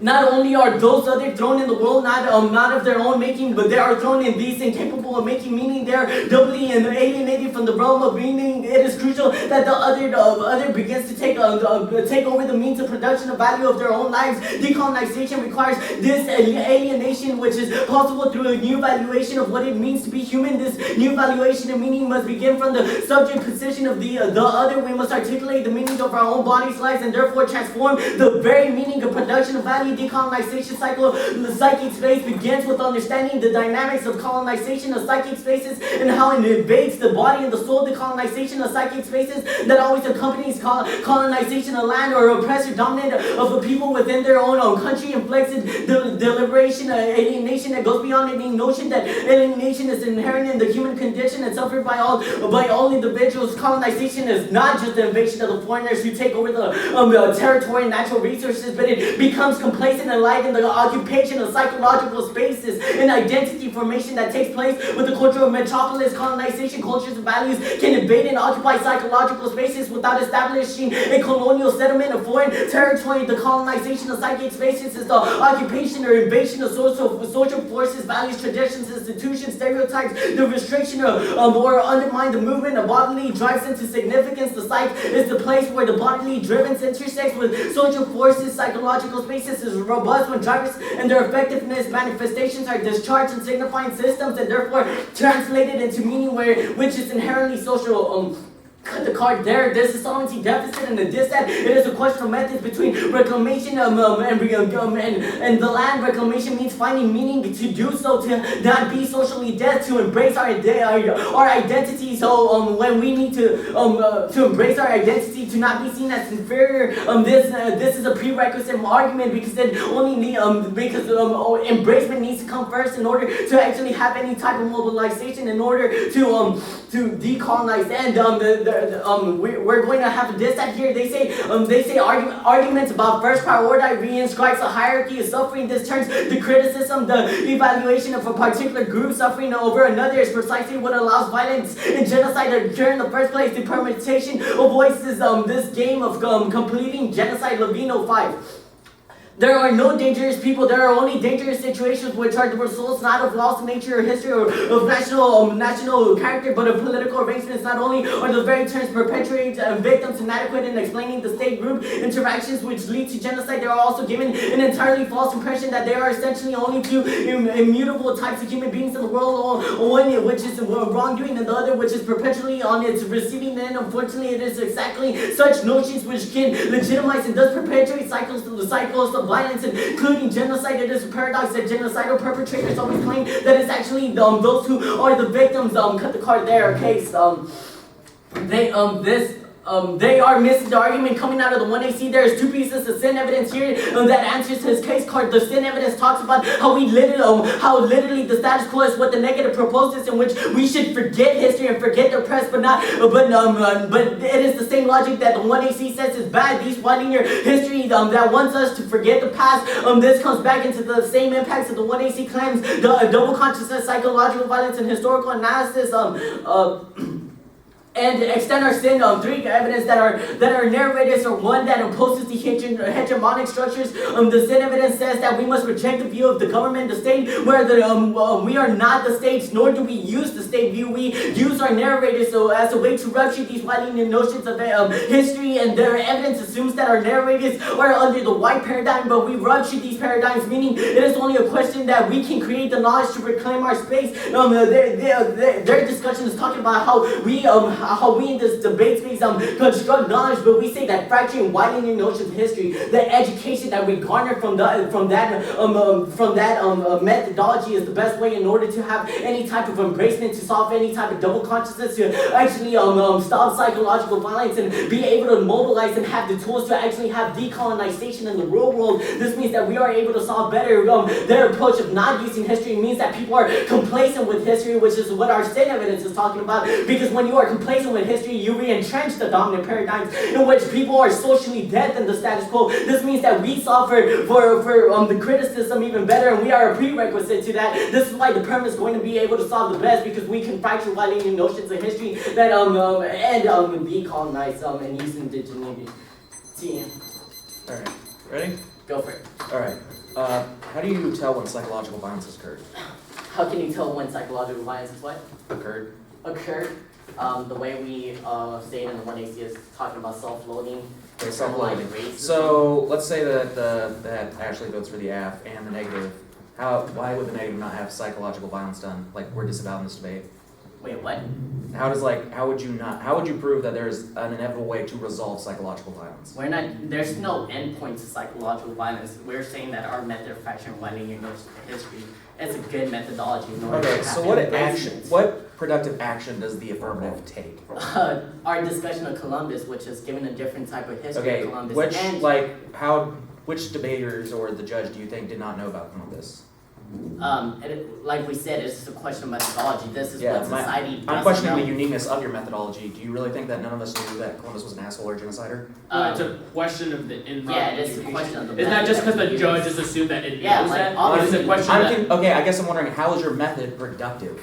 Not only are those other thrown in the world not of their own making, but they are thrown in these incapable of making meaning. They are doubly and alienated from the realm of meaning. It is crucial that the other begins to take over the means of production of value of their own lives. Decolonization requires this alienation, which is possible through a new valuation of what it means to be human. This new valuation of meaning must begin from the subject position of the other. We must articulate the meaning of our own bodies, lives, and therefore transform the very meaning of production of value. Decolonization cycle, the psychic space begins with understanding the dynamics of colonization of psychic spaces and how it invades the body and the soul. Decolonization of psychic spaces that always accompanies colonization of land or oppressor dominant of a people within their own country inflicts the liberation, alienation that goes beyond any notion that alienation is inherent in the human condition and suffered by all individuals. Colonization is not just the invasion of the foreigners who take over the territory and natural resources, but it becomes complacent and light in the occupation of psychological spaces and identity formation that takes place with the culture of metropolis. Colonization, cultures and values can invade and occupy psychological spaces without establishing a colonial settlement of foreign territory. The colonization of psychic spaces is the occupation or invasion of social forces, values, traditions, institutions, stereotypes, the restriction or undermine the movement of bodily drives into significance. The psyche is the place where the bodily driven intersects with social forces. Psychological spaces is robust when drivers and their effectiveness manifestations are discharged in signifying systems and therefore translated into meaning which is inherently social. Cut the card there. There's a sovereignty deficit and a dissent. It is a question of methods between reclamation and the land. Reclamation means finding meaning to do so, to not be socially dead, to embrace our identity. So when we need to embrace our identity, to not be seen as inferior, this is a prerequisite argument because it only embracement needs to come first in order to actually have any type of mobilization in order to decolonize. And we're going to have a dissent here. They say arguments about first priority reinscribes a hierarchy of suffering. This turns the criticism, the evaluation of a particular group suffering over another is precisely what allows violence and genocide to occur in the first place. The permutation avoids this game of completing genocide. Levino 5. There are no dangerous people, there are only dangerous situations which are the results not of laws of nature or history or of national character, but of political arrangements. Not only are the very terms perpetuate victims inadequate in explaining the state-group interactions which lead to genocide, they are also given an entirely false impression that there are essentially only two immutable types of human beings in the world, one which is wrongdoing and the other which is perpetually on its receiving end. Unfortunately, it is exactly such notions which can legitimize and thus perpetuate cycles of violence, including genocide. It is a paradox that genocidal perpetrators always claim that it's actually those who are the victims. Cut the card there. Okay, they are missing the argument coming out of the 1AC. There's two pieces of sin evidence here that answers his case card. The sin evidence talks about how literally the status quo is what the negative proposes, in which we should forget history and forget the past, but it is the same logic that the 1AC says is bad. These linear history that wants us to forget the past. This comes back into the same impacts of the 1AC claims, the double consciousness, psychological violence, and historical analysis. and extend our sin on three evidence that our narrators are one that opposes the hegemonic structures. The sin evidence says that we must reject the view of the government, the state, where we are not the state, nor do we use the state view. We use our narrators so as a way to refute these white-leaning notions of history, and their evidence assumes that our narrators are under the white paradigm, but we refute these paradigms, meaning it is only a question that we can create the knowledge to reclaim our space. Their discussion is talking about how we in this debate space construct knowledge, but we say that fracturing white-leaning notions of history, the education that we garner from that methodology is the best way in order to have any type of embracement, to solve any type of double consciousness, to actually stop psychological violence and be able to mobilize and have the tools to actually have decolonization in the real world. This means that we are able to solve better. Their approach of not using history means that people are complacent with history, which is what our state evidence is talking about. Because when you are complacent with history, you re-entrench the dominant paradigms in which people are socially dead than the status quo. This means that we solve for the criticism even better, and we are a prerequisite to that. This is why the perm is going to be able to solve the best, because we can fracture white-leaning notions of history that and decolonize and use indigeneity. Alright, ready? Go for it. Alright. How do you tell when psychological violence has occurred? How can you tell when psychological violence is what? Occurred? The way we say it in the 1AC is talking about self-loathing. Okay, self-loathing. Racism. So let's say that that Ashley votes for the AF and the negative. Why would the negative not have psychological violence done? Like, we're disavowing this debate. Wait, what? How would you prove that there's an inevitable way to resolve psychological violence? There's no endpoint to psychological violence. We're saying that our method of fracturing white-leaning notions of history is a good methodology in order to Okay, have so what embracement. what productive action does the affirmative take? Our discussion of Columbus, which is given a different type of history Okay, of Columbus. which debaters or the judge do you think did not know about Columbus? Like we said, it's a question of methodology. This is what society I'm doesn't questioning know. the uniqueness of your methodology. Do you really think that none of us knew that Columbus was an asshole or a genocider? It's a question of the in Yeah, it is a question of the It's not just because the method. judge has assumed that it Yeah, knows like, that. It's a obviously, question that Okay, I guess I'm wondering, how is your method productive?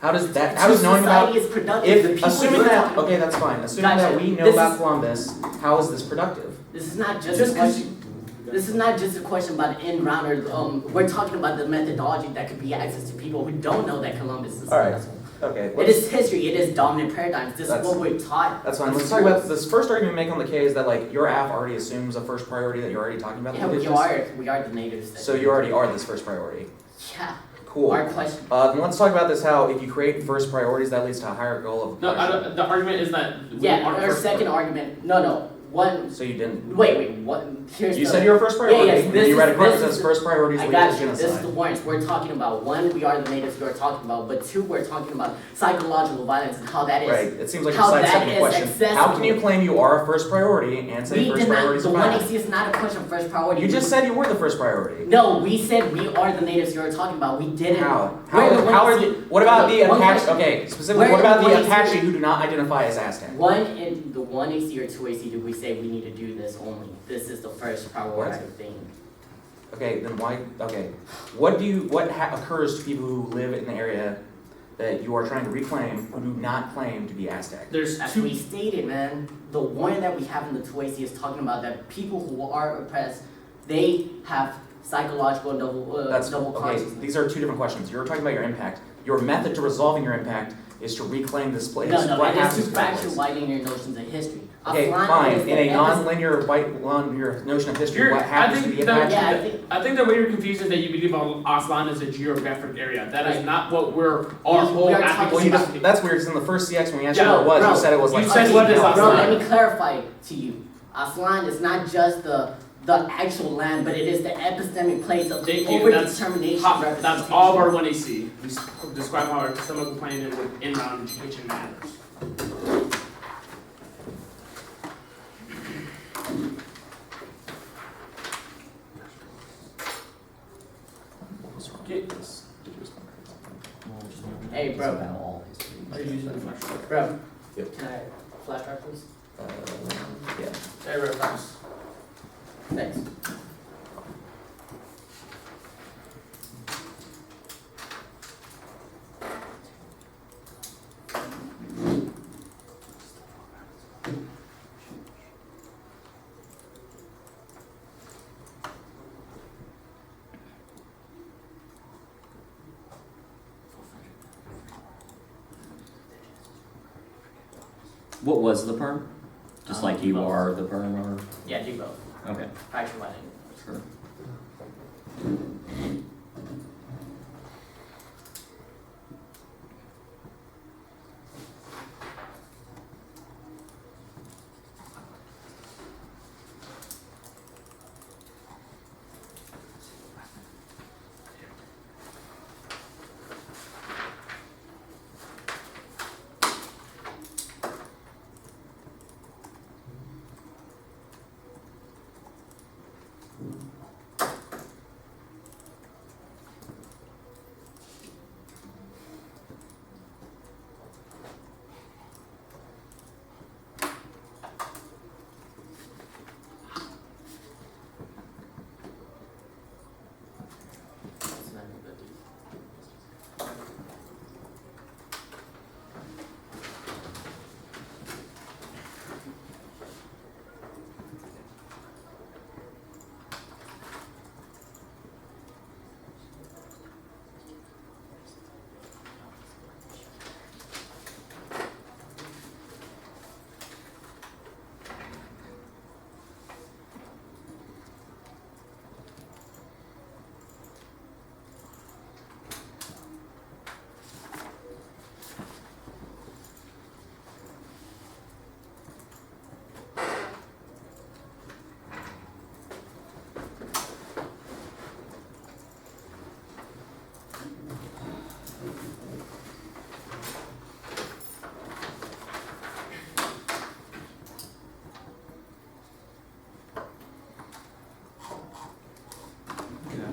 How does knowing about society is productive. The people assuming you're that talking- okay, that's fine. Assuming Gotcha. that we know This about is- Columbus, how is this productive? This is not just, Just a 'cause question. This is not just a question about an in rounder. We're talking about the methodology that could be access to people who don't know that Columbus is Alright. successful. Okay, It is history. It is dominant paradigms. This is That's- what we're taught. that's fine. in Let's talk about schools. this first argument you make on the K is that like your AF already assumes a first priority that you're already talking about. Yeah, the we indigenous. are the natives. So you already are this first priority. Yeah. Cool. Our question. Then let's talk about this. How if you create first priorities, that leads to a higher goal of. No, the argument is that we Yeah. aren't Our first second argument. No. One. So you didn't. Wait. What? Here's You the. said you're a first priority. yes, and this you read is- a quote this that is- says first priorities I lead got to you. This is the genocide. warrants. We're talking about one, we are the natives we are talking about, but two, we're talking about psychological violence and how that is. Right. It seems like you're how that sidestepping the is question. accessible. How can you claim you are a first priority and say We first did not. priorities The are one bad? AC is not a question of first priority. You just said you were the first priority. No, we said we are the natives you are talking about. We didn't. How? We're the How are 1AC. the? What about the One Apache? question. Okay, specifically, We're what about the the 1AC. Apache who do not identify as Aztec? One in the one AC or two AC, do we say we need to do this only? This is the first priority thing. Okay, then why? Okay, what occurs to people who live in the area that you are trying to reclaim who do not claim to be Aztec? There's As two. we stated, man, the warning that we have in the 2AC is talking about that people who are oppressed, they have psychological and double Okay. consciousness. These are two different questions. You're talking about your impact. Your method to resolving your impact is to reclaim this place. No, What it is happens to to that fracture place? white linear notions of history. Okay, Offline fine. is In a the non-linear linear notion of history, what happens to the Yeah, Apache? I think I think the way you're confused is that you believe Aslan is a geographic area. That is Right. not what our We whole are application Well, you is. just, that's weird, because in the first CX, when we asked you Yeah, what it was, bro, you said it was like. you said what is bro, Aslan? let me clarify to you. Aslan is not just the actual land, but it is the epistemic place of Thank you. overdetermination. That's all of our 1AC. We describe how our epistemical plane and with in-round education matters. Hey, bro. About all history. Are you using the flashlight? Bro, Yep. can I flash drive, please? Yeah. Hey, Red Fox. Thanks. What was the perm? Just like you are the perm, or Yeah, do both. okay, Fracture wedding. sure.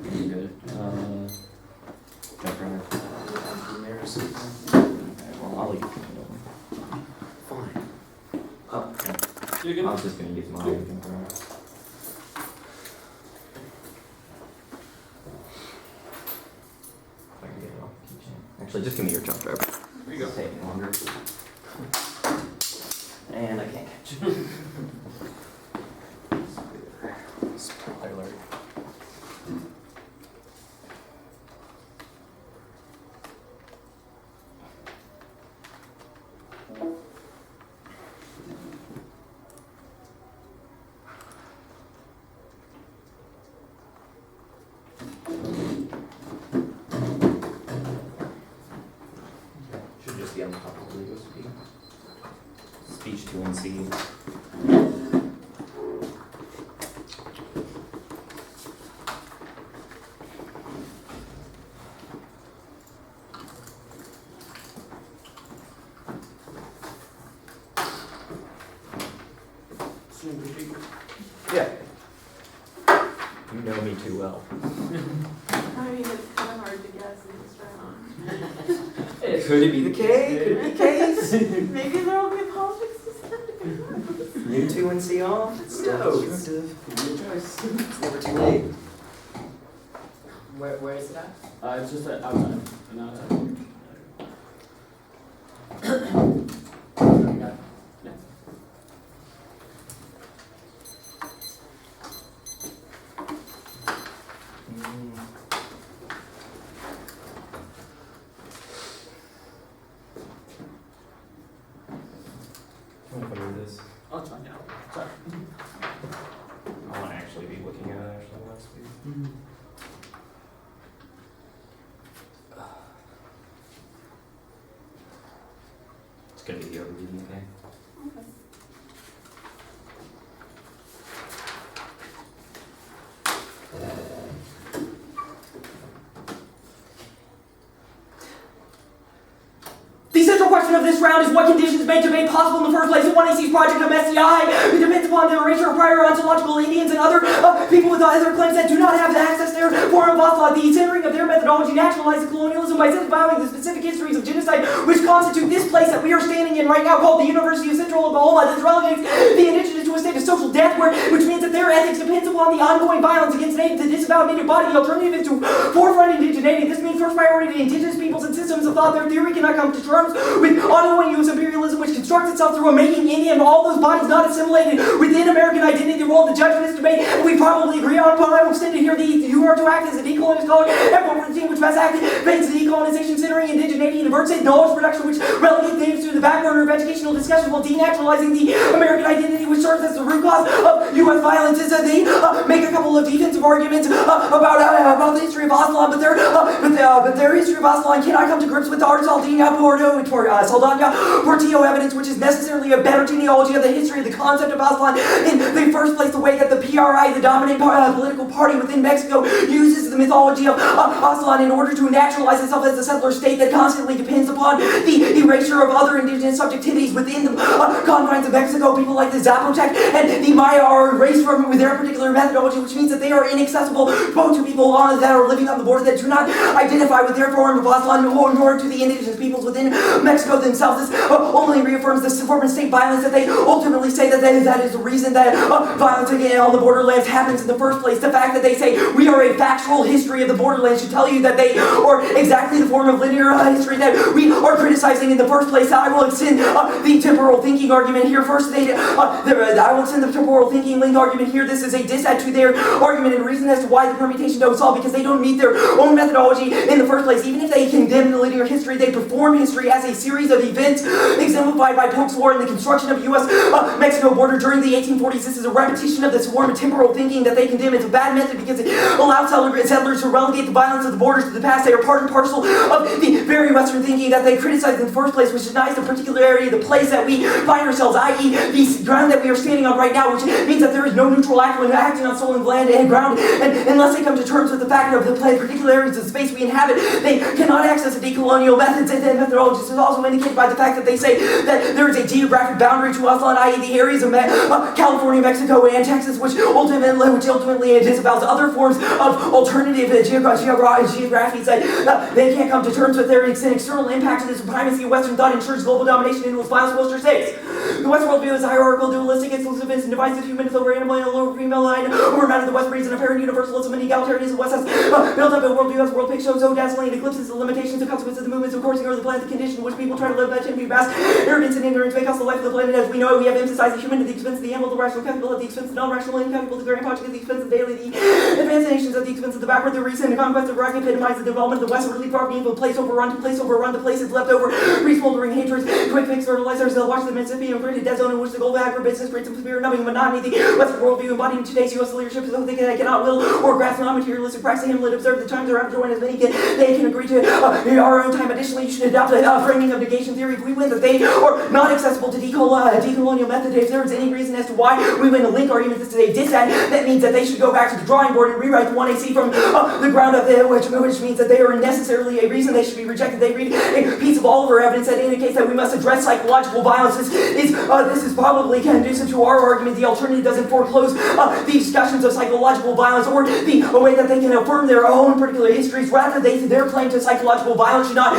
Pretty good. Jump runner. Okay, well, I'll leave it. Fine. You good? I was just gonna use my jump runner. If I can get it off the keychain. Actually, just give me your jump driver. There you go. It's taking longer. And I can't catch it. Spoiler alert. Should just be on top of the legal speak. Speech to NC. Yeah. You know me too well. I mean, it's kind of hard to guess in this round. Could it be the case? Could it be the case? Maybe there'll be politics to say. You two and see off? No. It's never too late. Where is it at? It's just outside, but not outside. Oh, it's fine now. Sorry. I want to actually be looking at it actually last week. It's gonna be the overview, okay? Okay. The central question of this round is what conditions made debate possible in the first place in 1AC's project of SCI. It depends upon the erasure of prior ontological Indians and other people with other claims that do not have access to their form of thought. The centering of their methodology nationalizes colonialism by disavowing the specific histories of genocide which constitute this place that we are standing in right now, called the University of Central Oklahoma. This relegates the indigenous to a state of social death, which means that their ethics depends upon the ongoing violence against the disavowed native body. The alternative is to forefront indigeneity. This means first priority to indigenous peoples and systems of thought. Their theory cannot come to terms with ongoing U.S. imperialism, which constructs itself through a making Indian, all those bodies not assimilated within American identity, the role of the judge in this debate, and we probably agree on, but I will extend it here, you are to act as a decolonist scholar, and for the team which best activates the decolonization, centering indigeneity, and diverts it, knowledge production, which relegates names to the back burner of educational discussion, while denaturalizing the American identity, which serves as the root cause of U.S. violence, is that they make a couple of defensive arguments about the history of Aslan, but their history of Aslan cannot come to grips with the Saldana Portillo evidence, which is necessarily a better genealogy of the history of the concept of Aslan. In the first place, the way that the PRI, the dominant political party within Mexico, uses the mythology of Aslan in order to naturalize itself as a settler state that constantly depends upon the erasure of other indigenous subjectivities within the confines of Mexico. People like the Zapotec and the Maya are erased from it with their particular methodology, which means that they are inaccessible both to people that are living on the border that do not identify with their form of Aslan, nor to the indigenous peoples within Mexico themselves. This only reaffirms the form of state violence that they ultimately say that is the reason that violence again on the borderlands happens in the first place. The fact that they say we are a factual history of the borderlands should tell you that they are exactly the form of linear history that we are criticizing in the first place. I will extend the temporal thinking argument here. First, I will extend the temporal thinking link argument here. This is a dissent to their argument and reason as to why the permutation don't solve, because they don't meet their own methodology in the first place. Even if they condemn the linear history, they perform history as a series of events exemplified by Polk's War and the construction of the U.S.-Mexico border during the 1840s. This is a repetition of this form of temporal thinking that they condemn. It's a bad method because it allows settlers to relegate the violence of the borders to the past. They are part and parcel of the very Western thinking that they criticize in the first place, which denies the particularity of the place that we find ourselves, i.e. the ground that we are standing on right now, which means that there is no neutral act when acting on stolen land and ground, and unless they come to terms with the fact of the particularities of the space we inhabit, they cannot access the decolonial methods and methodologies. This is also indicated by the fact that they say that there is a geographic boundary to Aslan, i.e. the areas of California, Mexico, and Texas, which ultimately disavows other forms of alternative geographies that they can't come to terms with. Their external impact to the supremacy of Western thought ensures global domination in its violence Western states. The West worldview is hierarchical, dualistic, exclusivist, and divisive humanist over animal and lower female line, over matter of the West breeds an apparent universalism and egalitarianism. The West has built up a worldview as world picture so dazzling, eclipses the limitations and consequences of the movements of coursing over the planet, the condition in which people try to live that can be vast. Arrogance and ignorance may cost the life of the planet as we know it. We have emphasized the human at the expense of the animal, the rational capable at the expense of the non-rational, incapable, the grand project at the expense of daily, the advanced nations at the expense of the backward, the recent conquest of Iraq epitomize the development of the West, really property from place overrun to place overrun, the places left over, re-smoldering hatreds, quick fix fertilizers, they'll watch the Mississippi and create a dead zone in which the goal of agribusiness creates a severe numbing monotony. The Western worldview embodying today's U.S. leadership is something that cannot will or grasp non-materialistic practice. Hamlet observed the times are after when as many they can agree to in our own time. Additionally, you should adopt a framing of negation theory. If we win that they are not accessible to decolonial method, if there is any reason as to why we win a link argument, this is a dissent. That means that they should go back to the drawing board and rewrite the 1AC from the ground up, which means that they are necessarily a reason they should be rejected. They read a piece of Oliver evidence that indicates that we must address psychological violence. This is probably conducive to our argument. The alternative doesn't foreclose the discussions of psychological violence or the way that they can affirm their own particular histories. Rather, their claim to psychological violence should not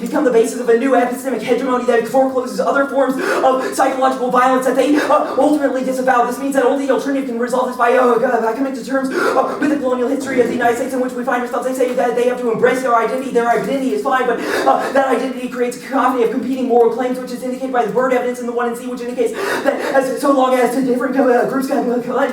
become the basis of a new epistemic hegemony that forecloses other forms of psychological violence that they ultimately disavow. This means that only the alternative can resolve this by coming to terms with the colonial history of the United States in which we find ourselves. They say that they have to embrace their identity. Their identity is fine, but that identity creates a cacophony of competing moral claims, which is indicated by the Bird evidence in the 1C, which indicates that as so long as the different groups can collect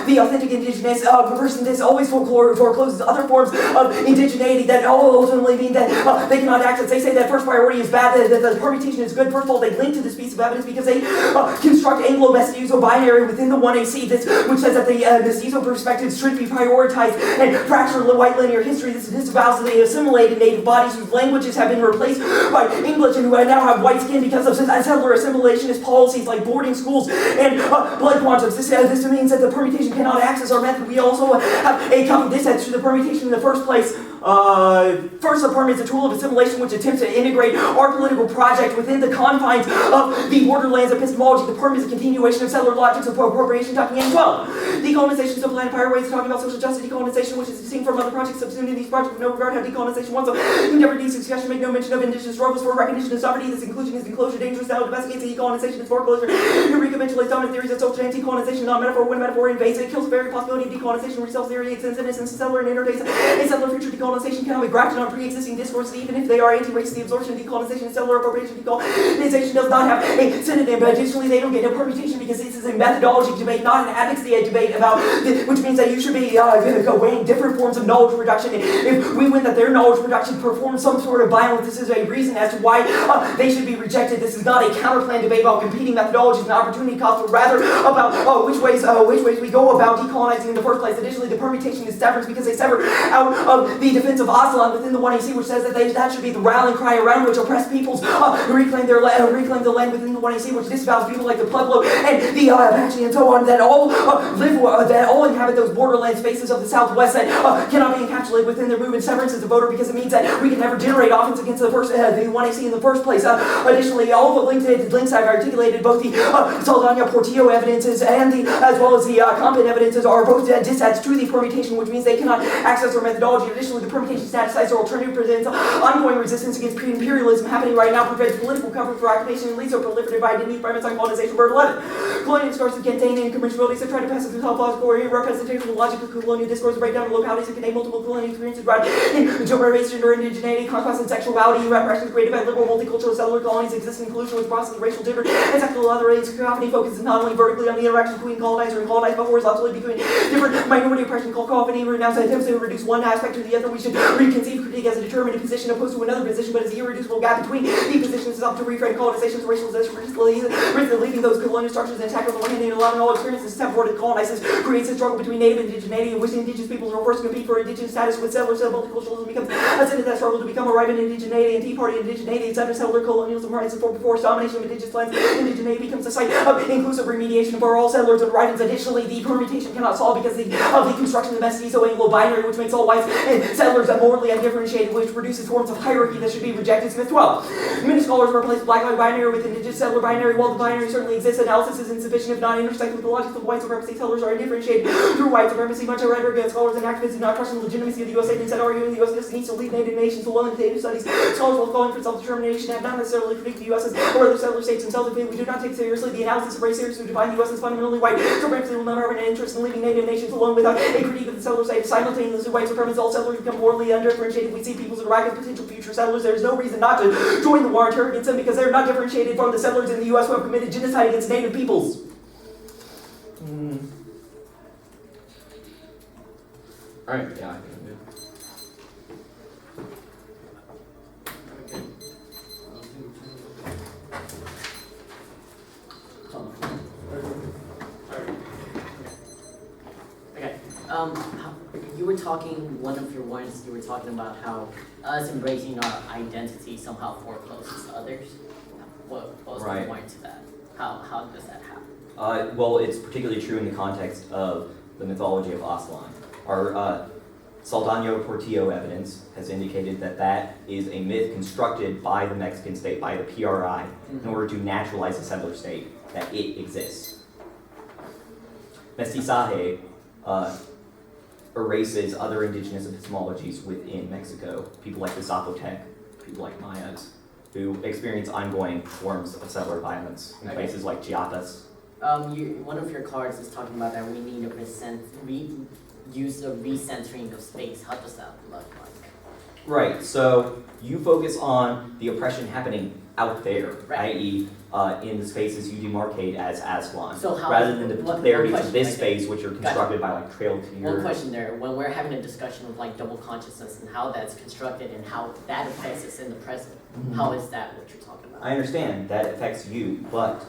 the authentic indigenous person, this always forecloses other forms of indigeneity that ultimately mean that they cannot access. They say that first priority is bad, that the permutation is good. First of all, they link to this piece of evidence because they construct Anglo-Mestizo binary within the 1AC, which says that the Mestizo perspectives should be prioritized and fracture white linear history. This disavows that they assimilated native bodies whose languages have been replaced by English and who now have white skin because of settler assimilationist policies like boarding schools and blood quantums. This means that the permutation cannot access our method. We also have a couple dissents to the permutation in the first place. First, the perm is a tool of assimilation which attempts to integrate our political project within the confines of the borderlands epistemology. The perm is a continuation of settler logics of appropriation, talking in 12. Decolonization, so planned prior ways of talking about social justice. Decolonization, which is distinct from other projects subsumed in these projects with no regard how decolonization wants. So, endeavor these discussion make no mention of indigenous struggles for recognition of sovereignty. This inclusion is enclosure, dangerous, now domesticates decolonization, is foreclosure. Eureka eventually dominant theories of social anti-colonization, not metaphor, when metaphor invades it, kills the very possibility of decolonization, resells theory, extends innocence, settler and interdates, a settler future decolonization. decolonization cannot be grafted on pre-existing discourses, even if they are anti-racist. The absorption, decolonization, and settler appropriation decolonization does not have a synonym, but additionally they don't get no permutation because this is a methodology debate, not an advocacy debate about, which means that you should be weighing different forms of knowledge production. If we win that their knowledge production performs some sort of violence, this is a reason as to why they should be rejected. This is not a counterplan debate about competing methodologies and opportunity costs, but rather about which ways we go about decolonizing in the first place. Additionally, the permutation is severance because they sever out of the defense of Aslan within the 1AC, which says that should be the rallying cry around which oppressed peoples reclaim the land within the 1AC, which disavows people like the Pueblo and the Apache and so on that all that all inhabit those borderland spaces of the Southwest that cannot be encapsulated within their movement. Severance is a voter because it means that we can never generate offense against the 1AC in the first place. Additionally, all of the links I've articulated, both the Saldana Portillo evidences and as well as the Compton evidences are both dissets to the permutation, which means they cannot access our methodology. Additionally, the permutation status as their alternative presents ongoing resistance against imperialism happening right now, prevents political cover for occupation and leads to proliferative identity premise on colonization. Bird 11. Colonial discourses contain incommensurabilities that try to pass as self-logical or representation of logical colonial discourse, break down localities that contain multiple colonial experiences, right? In generation or indigeneity, conquest and sexuality, repressions created by liberal multicultural settler colonies, existing inclusion with process of racial gender, and sexual other race. Cacophony focuses not only vertically on the interaction between colonizer and colonized, but horizontally between different minority oppression. Cacophony renounced attempts to reduce one aspect to the other. We should reconceive critique as a determinate position opposed to another position, but as the irreducible gap between the positions is up to reframe colonization's racialization, leaving those colonial structures intact on the one hand and allowing all experiences to step forward to colonizers creates a struggle between native and indigeneity in which indigenous peoples are forced to compete for indigenous status with settlers. Multiculturalism becomes a sin of that struggle to become a rival indigeneity and Tea Party indigeneity, etc. Settler colonialism rises for forced domination of indigenous lands. Indigeneity becomes a site of inclusive remediation for all settlers and rivals. Additionally, the permutation cannot solve because of the construction of the mestizo Anglo binary, which makes all whites and settlers morally undifferentiated, which produces forms of hierarchy that should be rejected. Smith 12. Many scholars replace black-white binary with indigenous settler binary. While the binary certainly exists, analysis is insufficient if not intersected with the logic of white supremacy. Settlers are undifferentiated through white supremacy. Much rhetoric against scholars and activists do not question the legitimacy of the U.S. state. Instead, arguing the U.S. needs to lead native nations alone in native studies. Scholars will calling for self-determination have not necessarily predicted the U.S. or other settler states themselves. If we do not take seriously the analysis of race series who define the U.S. as fundamentally white, supremacy will never have an interest in leaving native nations alone without a critique of the settler state. Simultaneously, white supremacy, all settlers become morally undifferentiated. We see peoples in Iraq as potential future settlers. There is no reason not to join the war and turn against them because they are not differentiated from the settlers in the U.S. who have committed genocide against native peoples. Alright, yeah, I think I'm good. Okay. You were talking, one of your ones, you were talking about how us embracing our identity somehow forecloses others. What was the point to that? How does that happen? Well, it's particularly true in the context of the mythology of Aslan. Our Saldana Portillo evidence has indicated that that is a myth constructed by the Mexican state, by the PRI, in order to naturalize the settler state, that it exists. Mestizaje erases other indigenous epistemologies within Mexico, people like the Zapotec, people like Mayas, who experience ongoing forms of settler violence in places like Chiapas. One of your cards is talking about that we need a use of recentering of space. How does that look like? Right, so you focus on the oppression happening out there, right. i.e. In the spaces you demarcate as Aslan, so rather than the particularities of this space, which are constructed by like trail to your... One question there, when we're having a discussion of like double consciousness and how that's constructed and how that affects us in the present, how is that what you're talking about? I understand that affects you, but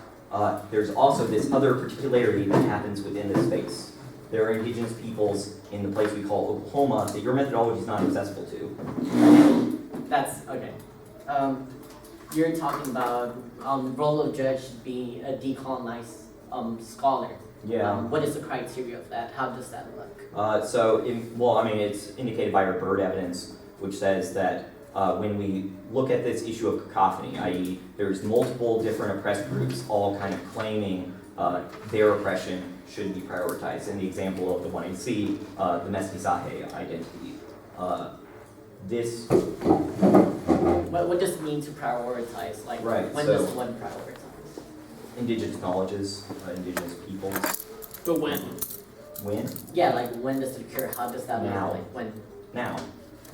there's also this other particularity that happens within this space. There are indigenous peoples in the place we call Oklahoma that your methodology is not accessible to. That's okay. You're talking about role of judge being a decolonized scholar. Yeah. What is the criteria of that? How does that look? It's indicated by our bird evidence, which says that when we look at this issue of cacophony, i.e. there's multiple different oppressed groups all kind of claiming their oppression should be prioritized. In the example of the 1AC, the Mestizaje identity. What does it mean to prioritize? Like, right, when does one prioritize? Indigenous knowledges, indigenous peoples. But when? When? Yeah, like when does it occur? How does that Now. look like? When? Now.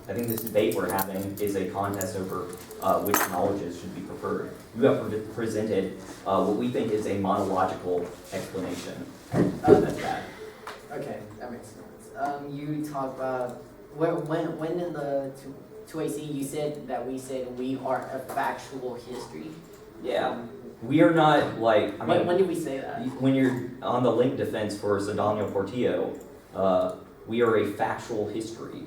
I think this debate we're having is a contest over which knowledges should be preferred. You have presented what we think is a monological explanation. That's bad. Okay, that makes sense. You talk about when in the 2AC you said that we said we are a factual history. Yeah, we are not like, I mean, When did we say that? when you're on the link defense for Sedano Portillo, we are a factual history.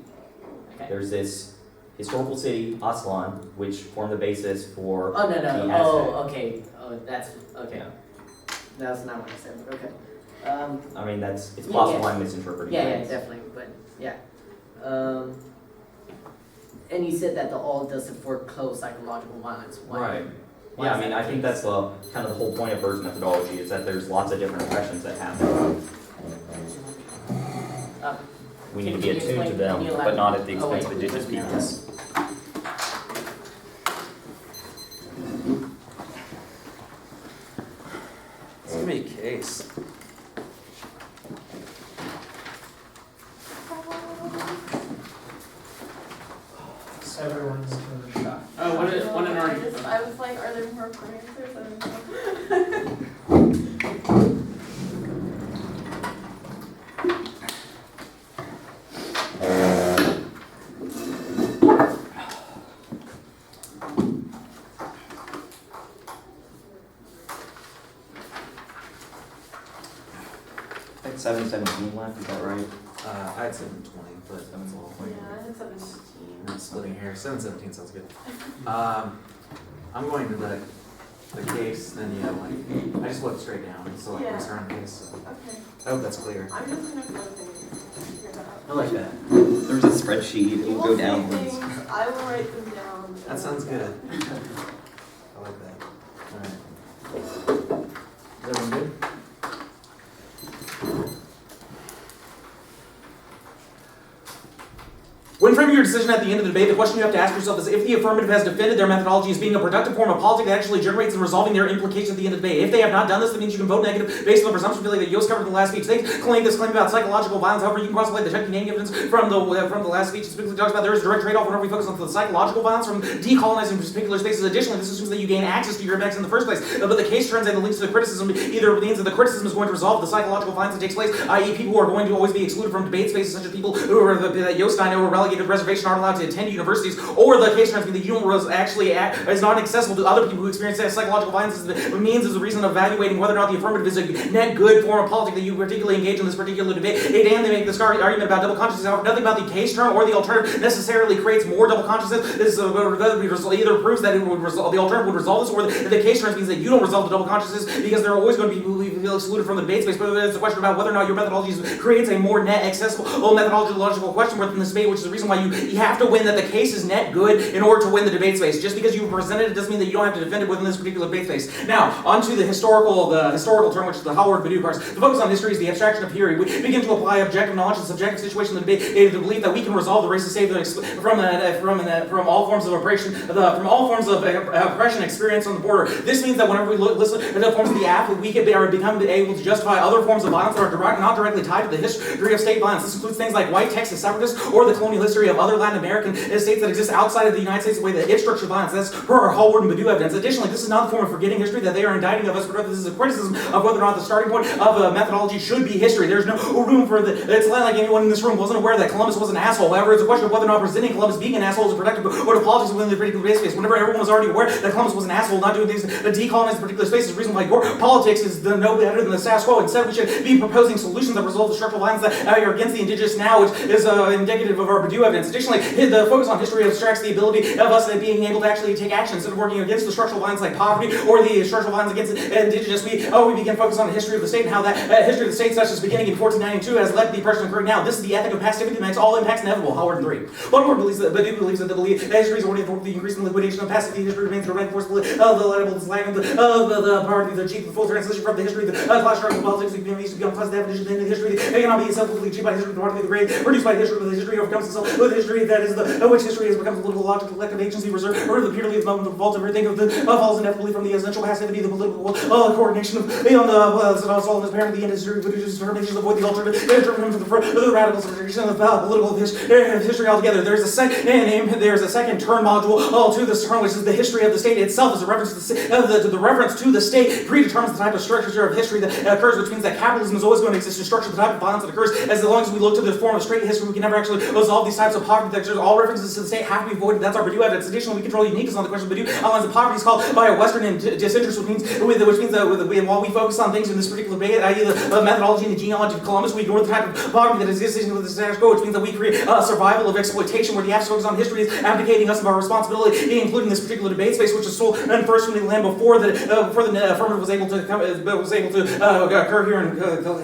Okay. There's this historical city, Aslan, which formed the basis for Oh, no. the Aztec. Oh, okay. Oh, that's okay. Yeah. That's not what I said, but okay. I mean, it's Yeah, possible yeah. I'm misinterpreting Yeah, things. definitely, but yeah. And you said that the all doesn't foreclose psychological violence. Why? Right. Why Yeah, is I mean, that I the think case? that's the kind of the whole point of Bird's methodology is that there's lots of different impressions that happen. We need to be Can you attuned to explain- them, can you but not at the elaborate? expense of indigenous wait, peoples. It's gonna be a case. Everyone's doing a shot. Oh, what an argument. I was like, are there more answers? I don't know. I think 717 left, is that right? I had 720, but that's a little late. Yeah, I had 17. I'm splitting hair. 717 sounds good. I'm going to the case, then the other one. I just looked straight down, so like Yeah. what's around the case. So Okay. I hope that's clear. I'm just gonna go figure that out. I like that. There's a spreadsheet, it You will will go say downwards. things, I will write them down. That sounds good. I like that. Alright. Is everyone good? When framing your decision at the end of the debate, the question you have to ask yourself is if the affirmative has defended their methodology as being a productive form of politics that actually generates and resolving their implications at the end of the debate. If they have not done this, that means you can vote negative based on the presumption that Yost covered in the last speech. They claim this claim about psychological violence. However, you can cross-play the Chinese evidence from the last speech. It specifically talks about there is a direct trade-off whenever we focus on the psychological violence from decolonizing particular spaces. Additionally, this assumes that you gain access to your effects in the first place. But the case turns and the links to the criticism either means that the criticism is going to resolve the psychological violence that takes place, i.e., people who are going to always be excluded from debate spaces, such as people who are that Yost and I know are relegated to reservation aren't allowed to attend universities, or the case turns that you don't actually is not accessible to other people who experience that psychological violence as the means as a reason of evaluating whether or not the affirmative is a net good form of politics that you particularly engage in this particular debate. And they make this argument about double consciousness. However, nothing about the case term or the alternative necessarily creates more double consciousness. This either proves that it would resolve, the alternative would resolve this, or the case terms means that you don't resolve the double consciousness because there are always going to be people who feel excluded from the debate space. But it's a question about whether or not your methodology creates a more net accessible methodological question within this debate, which is the reason why you have to win that the case is net good in order to win the debate space. Just because you presented it doesn't mean that you don't have to defend it within this particular debate space. Now, onto the historical term, which is the Howard Badu parts. The focus on history is the abstraction of theory. We begin to apply objective knowledge to the subjective situation of the debate, the belief that we can resolve the racist state from all forms of oppression, experienced on the border. This means that whenever we listen to the forms of the act, we can become able to justify other forms of violence that are not directly tied to the history of state violence. This includes things like white Texas separatists or the colonial history of other Latin American states that exist outside of the United States, the way that it structured violence. That's per Howard and Badu evidence. Additionally, this is not the form of forgetting history that they are indicting of us, but rather this is a criticism of whether or not the starting point of a methodology should be history. There's no room for it's not like anyone in this room wasn't aware that Columbus was an asshole. However, it's a question of whether or not presenting Columbus being an asshole is a productive or to politics within the particular space. Whenever everyone was already aware that Columbus was an asshole, not doing things to decolonize the particular space, is the reason why your politics is no better than the status quo. Instead, we should be proposing solutions that resolve the structural violence that are against the indigenous now, which is indicative of our Badu evidence. Additionally, the focus on history abstracts the ability of us being able to actually take action instead of working against the structural violence like poverty or the structural violence against indigenous. We begin focus on the history of the state and how that history of the state, such as beginning in 1492, has led to the oppression occurring now. This is the ethic of passivity that makes all impacts inevitable. Howard and 3. Baltimore believes that Badu believes that the history is already the increasing liquidation of passivity. History remains direct force of the liable slag of the poverty, the achieve the full translation from the history of the class struggle politics. The community used to become class definition in the history. It cannot be self-fully achieved by history. The poverty of the grave produced by history, but the history overcomes itself with history that is which history has become the political logical collective agency reserved or the purely the moment of vault everything of the falls inevitably from the essential passivity of the political coordination of beyond the all this apparently the industry which is determinations avoid the alternative to the radical subjugation of the political history altogether. There's a second term module to this term, which is the history of the state itself, as a reference to the reference to the state predetermines the type of structure of history that occurs, which means that capitalism is always going to exist in structure the type of violence that occurs. As long as we look to the form of straight history, we can never actually resolve these types of poverty that all references to the state have to be avoided. That's our Purdue evidence. Additionally, we control uniqueness on the question of Purdue outlines of poverty is called by a Western disinterest, which means that while we focus on things in this particular debate, i.e. the methodology and the genealogy of Columbus, we ignore the type of poverty that exists with the status quo, which means that we create survival of exploitation, where the absence focus on history is abdicating us of our responsibility, including this particular debate space, which is sold and first from the land before the affirmative was able to occur here in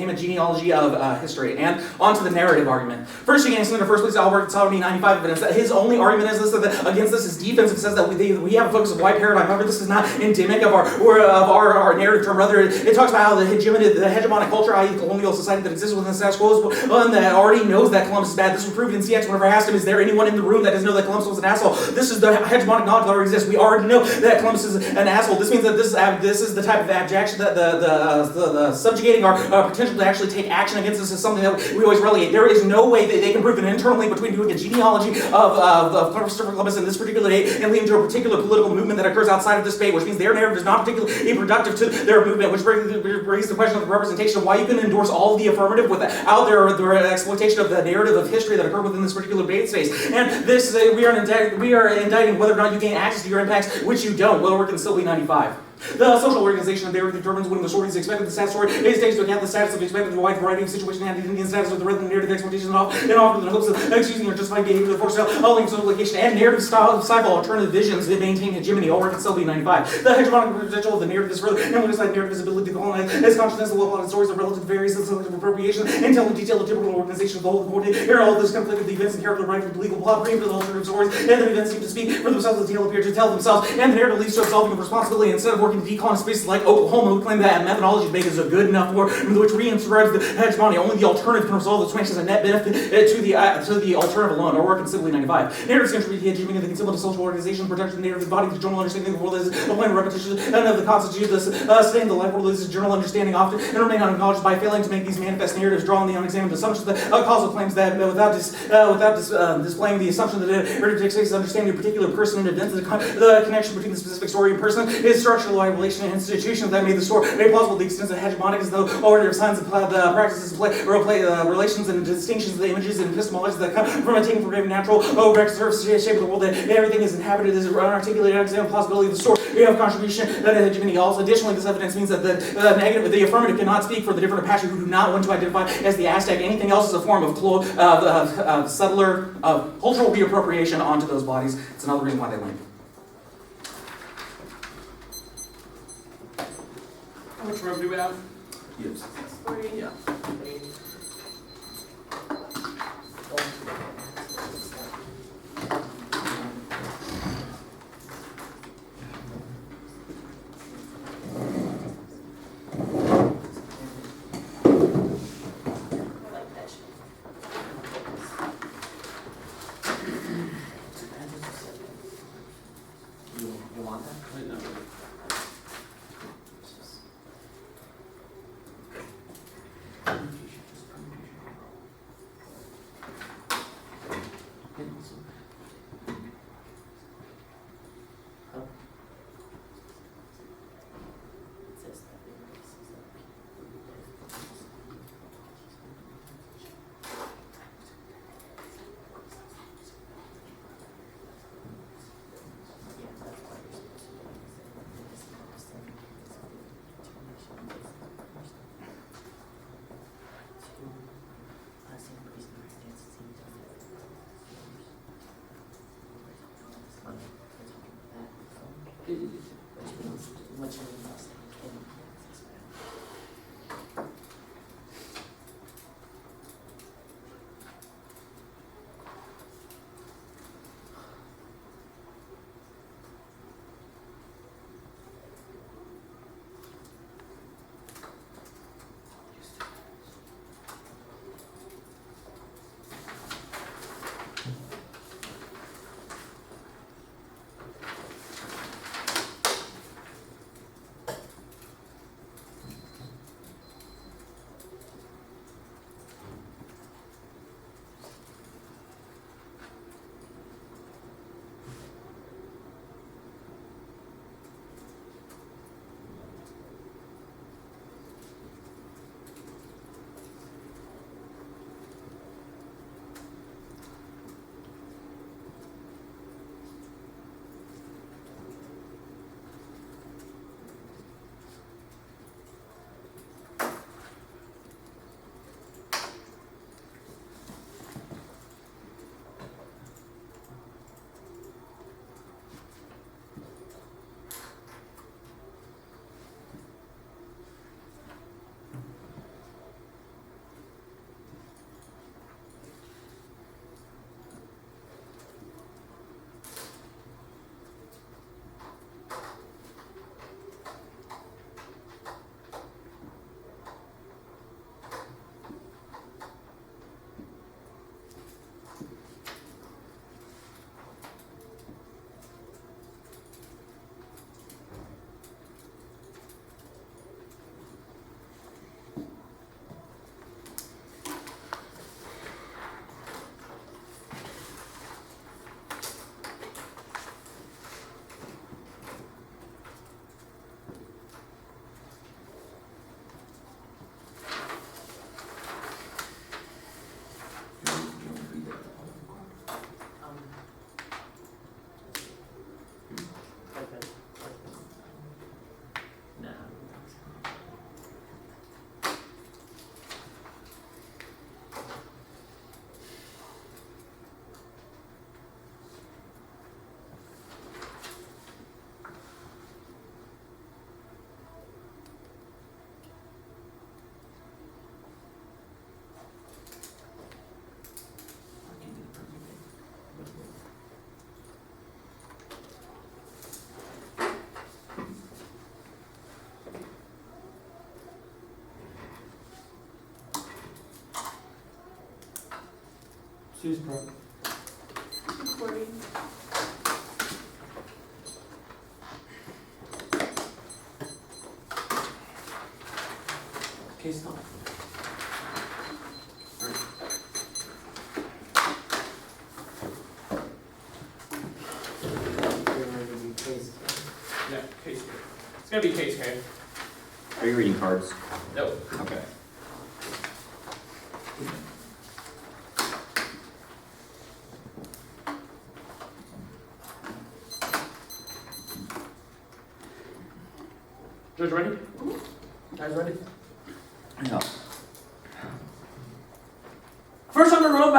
the genealogy of history. And on to the narrative argument. First, you can in the first place, Albert Salome 95 evidence that his only argument is this, that against this is defensive, says that we have a focus of white paradigm. However, this is not endemic of our narrative term. Rather, it talks about how the hegemonic culture, i.e. colonial society that exists within the status quo, is one that already knows that Columbus is bad. This was proven in CX whenever I asked him, is there anyone in the room that doesn't know that Columbus was an asshole? This is the hegemonic knowledge that already exists. We already know that Columbus is an asshole. This means that this is the type of abjection that the subjugating our potential to actually take action against us is something that we always relegate. There is no way that they can prove an internal link between doing a genealogy of Christopher Columbus in this particular day and leading to a particular political movement that occurs outside of this debate, which means their narrative is not particularly productive to their movement, which brings the question of the representation of why you can endorse all of the affirmative without their exploitation of the narrative of history that occurred within this particular debate space. And this we are indicting whether or not you gain access to your impacts, which you don't. Well, we're in Silly 95. The social organization of narrative determines when the story is expected. The status story is takes into account the status of expected wide variety of situations and Indian status of the rhythm, narrative expectations, and often in the hopes of excusing or justifying behavior, the force all links of location and narrative style, alternative visions that maintain hegemony. All work in Silly 95. The hegemonic potential of the narrative is further emphasized by narrative's ability to colonize as consciousness, the well-plotted stories of relative various and selective appropriation, and tell the detail of typical organization of the whole coordinate. Here, all this conflict with the events and character right with the legal plot, bring to the alternative stories, and the events seem to speak for themselves as the tale appear to tell themselves, and the narrative leads to absolving of responsibility instead of working to decolonize spaces like Oklahoma, who claim that methodology to make is a good enough war, which reinscribes the hegemony. Only the alternative can resolve the switch as a net benefit to the alternative alone. Or work in Simply 95. Narratives contribute to the hegemony of the concealment of social organization, production of the narrative body, the general understanding of the world is a plain repetition and of the constitution of the state of the life world is a general understanding often and remain unacknowledged by failing to make these manifest narratives draw on the unexamined assumptions that causal claims that without displaying the assumption that a narrative takes place understanding a particular person and event, the connection between the specific story and person is structural by relation and institution that made the story made plausible. The extent of hegemonic is the order of signs of the practices play relations and distinctions of the images and epistemologies that come from a taken for granted natural direct surface shape of the world that everything is inhabited is unarticulated unexamined plausibility of the story. We have contribution that hegemony. Also, additionally, this evidence means that the affirmative cannot speak for the different Apache who do not want to identify as the Aztec. Anything else is a form of settler cultural reappropriation onto those bodies. It's another reason why they link. How much room do we have? Yes. 6:40. Yeah. I like that shit. You want that? I know. Sue's pro. Recording. Case stop. Yeah, case. It's gonna be case K. Are you reading cards? No. Okay. Judge ready? Guys ready? No. First on the road,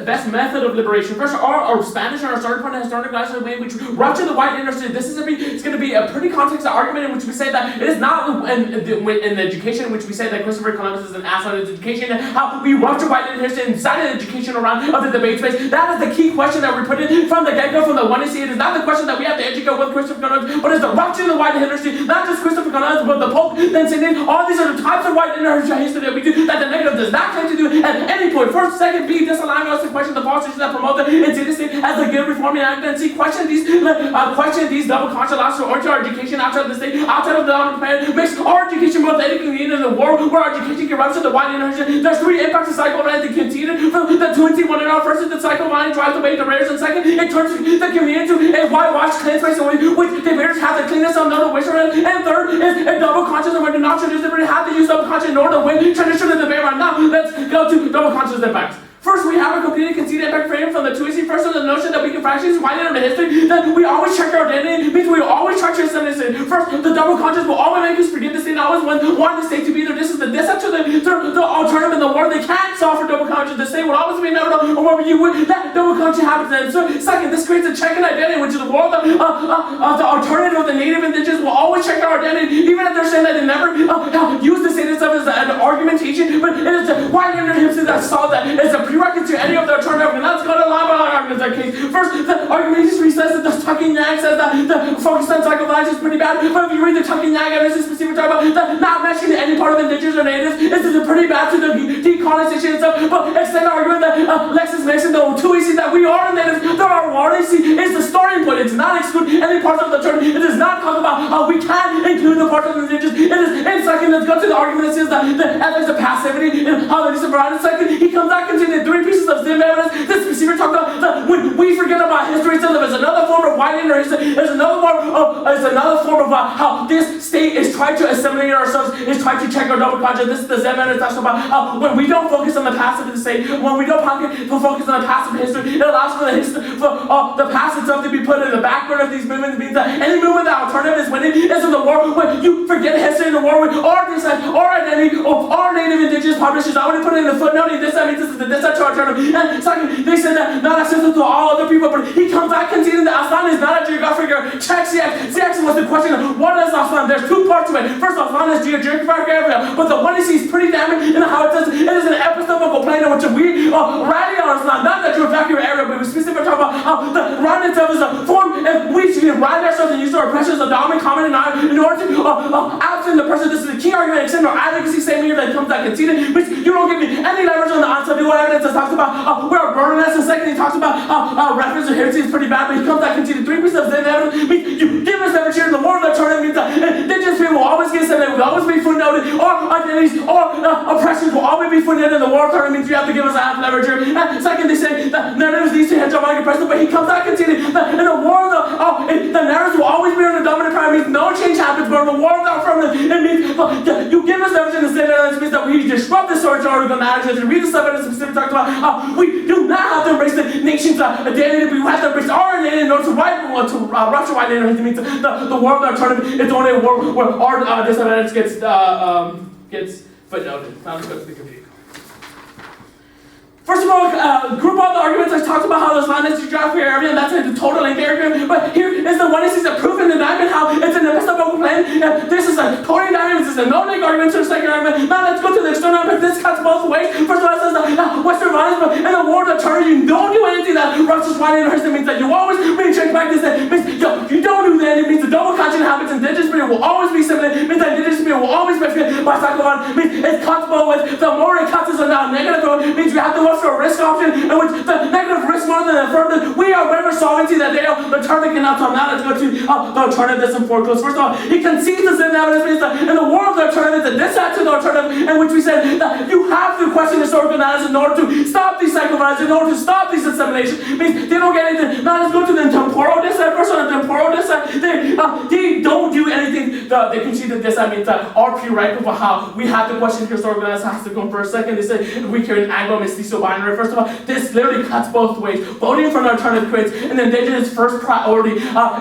best method of liberation. First, our Spanish and our starting point has started class in a way in which rupture the white industry. It's going to be a pretty complex argument in which we say that it is not in the education in which we say that Christopher Columbus is an asshole in education, and how we rupture white industry inside of education around of the debate space. That is the key question that we're putting from the get-go, from the one to see. It is not the question that we have to educate with Christopher Columbus, but it's the rupture the white industry, not just Christopher Columbus, but the Pope, then Sydney. All these are the types of white industry history that we do that the negative does not claim to do at any point. First, second, B, disallowing us to question the false issues that promote the intimacy as a good reforming act, and C, question these double conscious laws to order our education outside of the state, outside of the planet, makes our education both ethically needed in the war where our education can rupture the white industry. There's three impacts of cycle violence that continue from the 21 in our first is the cycle violence drives away the raiders, and second, it turns the community into a whitewash clean space in which the raiders have to clean us up, nor the wish, and third is a double conscious, and we do not traditionally have to use double conscious nor the win tradition in the debate right now. Let's go to double conscious impacts. First, we have a completely conceded impact frame from the 2AC. First, the notion that we can fractions white into history, that we always check our identity, means we always try to assimilate it. First, the double conscious will always make us forget the state, always want the state to be there. This is the alternative in the war. They can't solve for double conscious. The state will always be never or wherever you would, that double conscious happens. And so, second, this creates a check in identity, which is the world of the alternative of the native indigenous will always check our identity, even if they're saying that they never use the state itself as an argumentation, but it is the white indigenous that solve that. It's a prerequisite to any of the alternative. And let's go to line by line arguments in that case. First, the argument history says that the Tucking Nag says that the focus on cycle violence is pretty bad. But if you read the Tucking Nag evidence, specifically talk about the not mentioning any part of indigenous or natives, this is a pretty bad to the decolonization itself. But extend the argument that Lexis Mason, the 2AC, that we are natives, that our 1AC is the starting point. It does not exclude any parts of the alternative. It does not talk about how we can include the parts of the indigenous. It is, and second, let's go to the argument that says that the ethics of passivity and how they survive. And second, he comes back and says three pieces of Zim evidence. This specific talk about that when we forget about history itself, there's another form of white history. There's another form of how this state is trying to assimilate ourselves, is trying to check our double conscious. This is the Zim evidence talks about how when we don't focus on the passive of the state, when we don't focus on the passive history, it allows for the past itself to be put in the back burner of these movements. It means that any movement that alternative is winning is in the war. When you forget history in the war with our descent, our identity, of our native indigenous populations, I want to put it in the footnote. That means this is the descent to alternative. And second, they said that not accessible to all other people, but he comes back conceding that Aslan is not a geographic area. Check CX. CX was the question of what is Aslan? There's two parts to it. First, Aslan is geographic area, but the one you see is pretty damning in how it says it is an epistemical plane in which we rally on Aslan, not the geographic area, but we specifically talk about how the run itself is a form and we should rally ourselves and use our oppressions of dominant common in order to absent the person. This is the key argument, extend our advocacy statement here that comes back conceded, which you don't give me any leverage on the onset. What evidence that talks about where a burden is, and second, he talks about reference to heresy is pretty bad, but he comes back conceded three pieces of Zim evidence. You give us leverage here in the war of the alternative means that indigenous people will always get said, will always be footnoted, or identities, or oppressions will always be footnoted in the war of alternative means you have to give us a half leverage here. And second, they say that narratives need to hegemonic oppression, but he comes back conceded that in the war of the narratives will always be on the dominant power. It means no change happens, but in the war of the affirmative, it means you give us leverage in the same evidence means that we disrupt the source article narratives and read the evidence specifically talks about how we do not have to embrace the nation's identity, we have to embrace our identity in order to rupture white identity. It means the war of the alternative is only a war where our disadvantage gets footnoted. Now let's go to the computer. First of all, group all the arguments I talked about how this line is geographic area, and that's a total length argument. But here is the one that sees a proof in the diamond how it's an epistemical plane. This is a total diamond. This is a no-link argument to the second argument. Now let's go to the external argument. This cuts both ways. First of all, it says that Western violence, but in the war of the terror, you don't do anything that ruptures white identity. It means that you always check back this. It means you don't do that. It means the double conscience happens. Indigenous people will always be similar. It means that indigenous people will always be by cycle violence. It means it's cuts both ways. The more it cuts is a now negative. It means you have to goes for a risk option in which the negative risk more than the affirmative. We are whatever solvency that they are. The alternative cannot tell. Now let's go to the alternative that's in foreclosed. First of all, he concedes the same evidence means that in the war of the alternative, the dissent to the alternative, in which we said that you have to question historical analysis in order to stop these psychoviolence, in order to stop these dissemination. Means they don't get anything. Now let's go to the temporal dissent. First on the temporal dissent, they don't do anything. They concede the dissent means that our prerequisite for how we have to question historical analysis has to come first. Second, they say we carry an Anglo-mestizo binary. First of all, this literally cuts both ways. Voting for an alternative creates an indigenous first priority,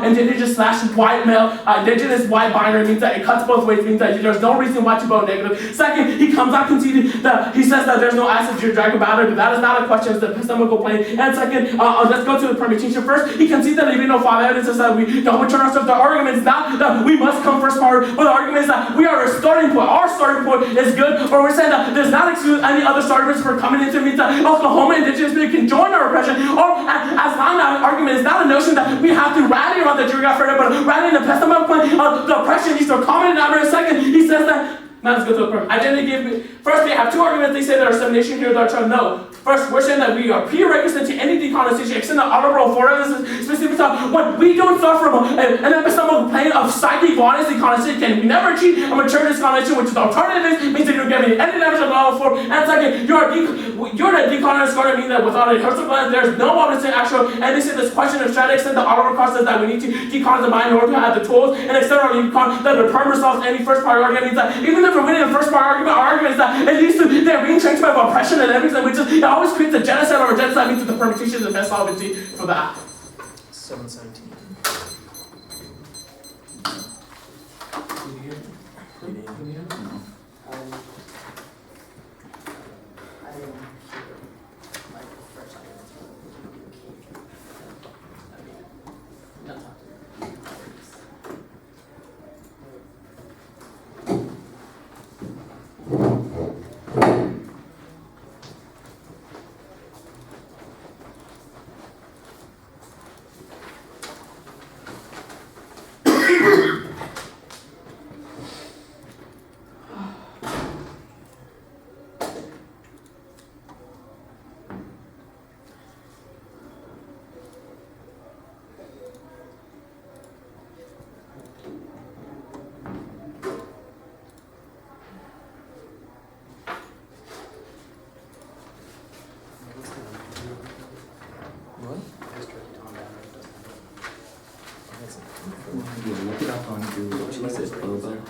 indigenous / white male, indigenous white binary means that it cuts both ways, means that there's no reason why to vote negative. Second, he comes out conceding that he says that there's no acid geographic boundary, but that is not a question, it's the epistemological plane. And second, let's go to the permutation first. He concedes that even though five evidence says that we don't return ourselves, the argument is not that we must come first forward, but the argument is that we are a starting point. Our starting point is good, or we're saying that there's not excuse any other starting points for coming into. It means that Oklahoma indigenous people can join our oppression, or as long as argument is not a notion that we have to rally around the geographic, but rally in the epistemological plane of the oppression. He's so common denominator. Second, he says that. Now let's go to the first. Identity give. First, we have two arguments. They say there are dissemination here. They're trying to know. First, we're saying that we are prerequisite to any decolonization, extend the honorable for this specific time. When we don't suffer from an epistemological plane of psychic honest decolonization, can we never achieve a mature decolonization, which is the alternative, means that you're giving any damage on level 4. And second, you're a decolonized scholar, meaning that without a hertz plan, there's no evidence to actual. And they say this question of trying to extend the honorable process that we need to decolonize the mind in order to have the tools and extend our decon that the perm resolves any first priority argument means that even if we're winning the first part argument, our argument is that it leads to their reentrenchment of oppression and everything, which is it always creates a genocide or a genocide means that the permutation is the best solvency for that. 717. Look it up on Google. Jesus, Boba.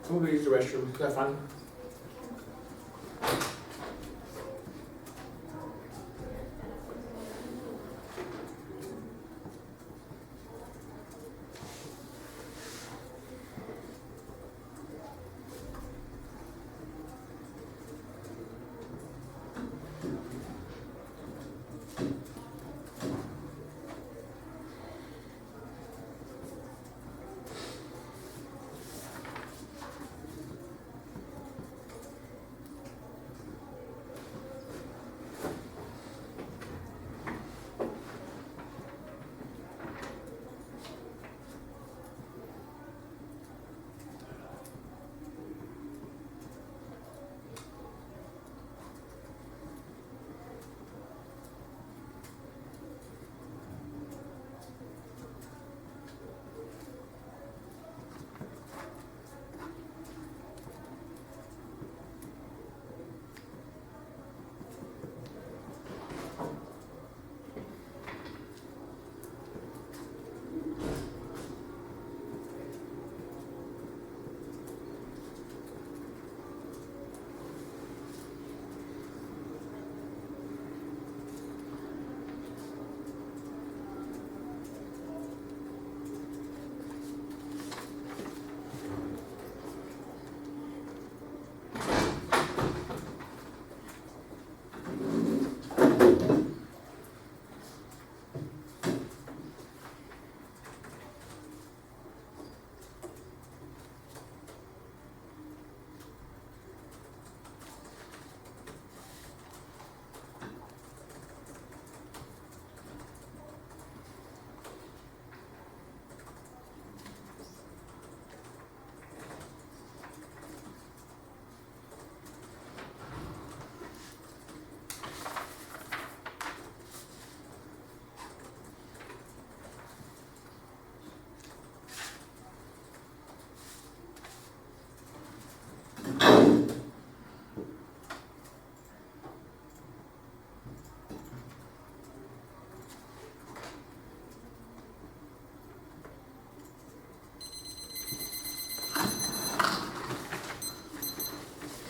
I'm gonna use the restroom. Is that fine?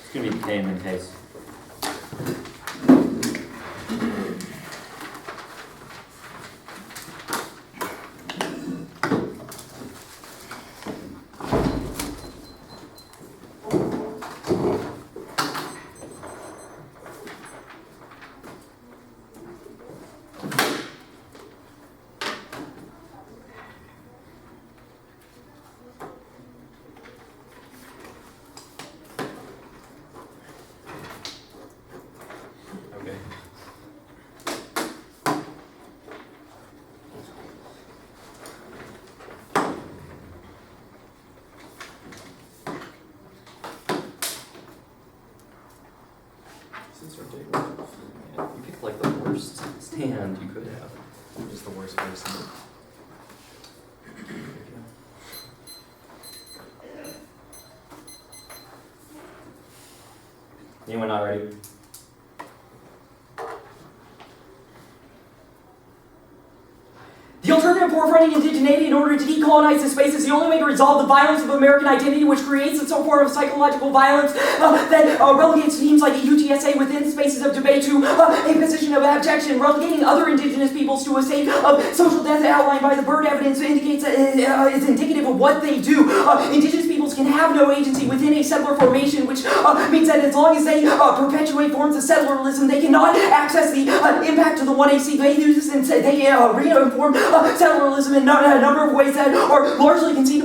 It's gonna be the Cayman case. Okay. Since our date was, man, you picked like the worst stand you could have. I'm just the worst person. Anyone not ready? The alternative forefronting indigeneity in order to decolonize the space is the only way to resolve the violence of American identity, which creates some form of psychological violence that relegates teams like the UTSA within spaces of debate to a position of abjection. Relegating other indigenous peoples to a state of social death outlined by the bird evidence indicates is indicative of what they do. Indigenous peoples can have no agency within a settler formation, which means that as long as they perpetuate forms of settlerism, they cannot access the impact of the 1AC. They use this and say they reinform settlerism in a number of ways that are largely conceded by